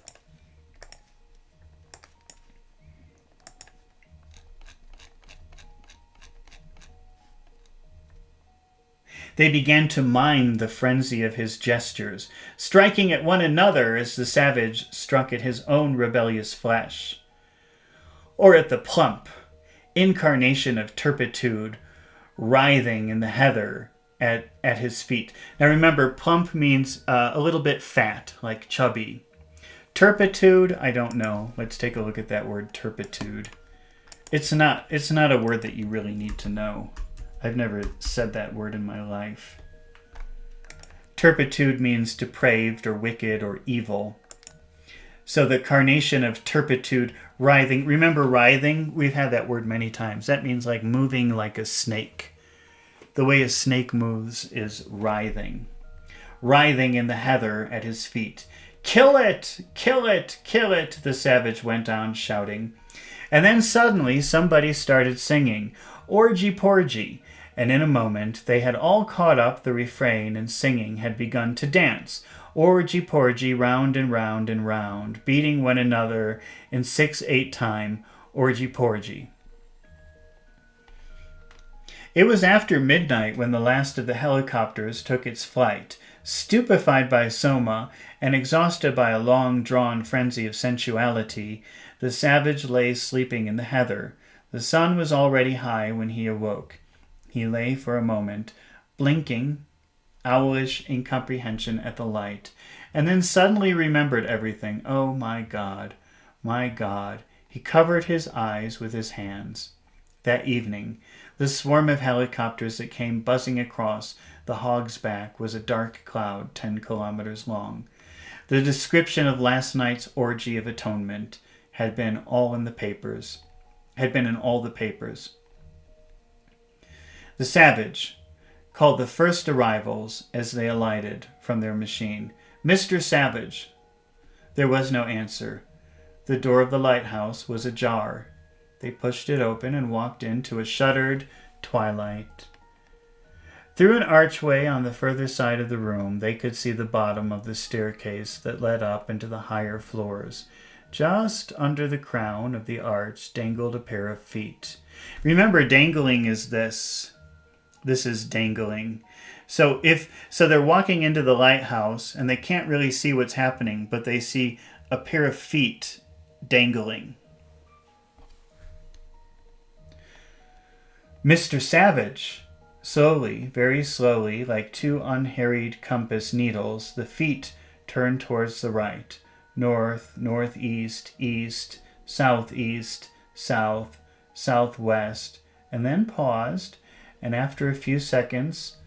They began to mime the frenzy of his gestures, striking at one another as the savage struck at his own rebellious flesh, or at the plump incarnation of turpitude writhing in the heather at his feet. Now remember, plump means a little bit fat, like chubby. Turpitude, I don't know. Let's take a look at that word, turpitude. It's not a word that you really need to know. I've never said that word in my life. Turpitude means depraved or wicked or evil. So the carnation of turpitude, writhing. Remember writhing? We've had that word many times. That means like moving like a snake. The way a snake moves is writhing. Writhing in the heather at his feet. Kill it! Kill it! Kill it! The savage went on shouting. And then suddenly somebody started singing, Orgy Porgy. And in a moment they had all caught up the refrain, and singing had begun to dance. Orgy Porgy, round and round and round, beating one another in 6/8 time, Orgy Porgy. It was after midnight when the last of the helicopters took its flight. Stupefied by Soma and exhausted by a long-drawn frenzy of sensuality, the savage lay sleeping in the heather. The sun was already high when he awoke. He lay for a moment, blinking, owlish incomprehension at the light, and then suddenly remembered everything. Oh, my God, my God. He covered his eyes with his hands. That evening, the swarm of helicopters that came buzzing across the Hog's Back was a dark cloud 10 kilometers long. The description of last night's orgy of atonement had been in all the papers. The Savage called the first arrivals as they alighted from their machine. "Mr. Savage." There was no answer. The door of the lighthouse was ajar. They pushed it open and walked into a shuttered twilight. Through an archway on the further side of the room, they could see the bottom of the staircase that led up into the higher floors. Just under the crown of the arch dangled a pair of feet. Remember, dangling is this. This is dangling. So they're walking into the lighthouse and they can't really see what's happening, but they see a pair of feet dangling. Mr. Savage. Slowly, very slowly, like two unharried compass needles, the feet turned towards the right. North, northeast, east, southeast, south, southwest, and then paused, and after a few seconds,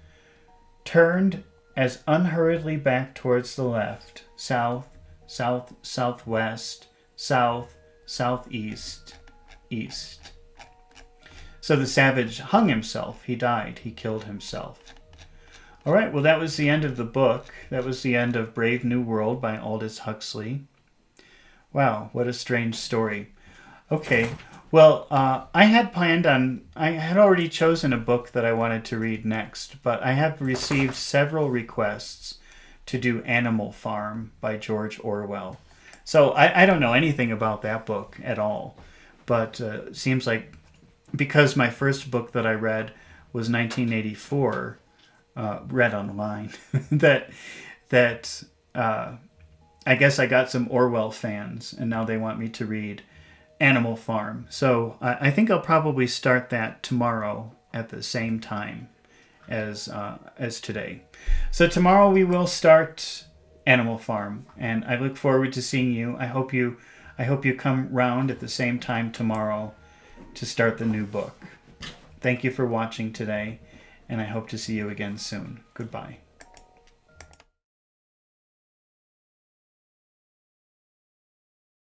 turned as unhurriedly back towards the left. South, south, southwest, south, southeast, east. So the savage hung himself. He died. He killed himself. All right, well, that was the end of the book. That was the end of Brave New World by Aldous Huxley. Wow, what a strange story. Okay, well, I had already chosen a book that I wanted to read next, but I have received several requests to do Animal Farm by George Orwell. So I don't know anything about that book at all, but it seems like because my first book that I read was 1984, read online, that I guess I got some Orwell fans, and now they want me to read Animal Farm. So I think I'll probably start that tomorrow at the same time as today. So tomorrow we will start Animal Farm, and I look forward to seeing you. I hope you come round at the same time tomorrow to start the new book. Thank you for watching today, and I hope to see you again soon. Goodbye.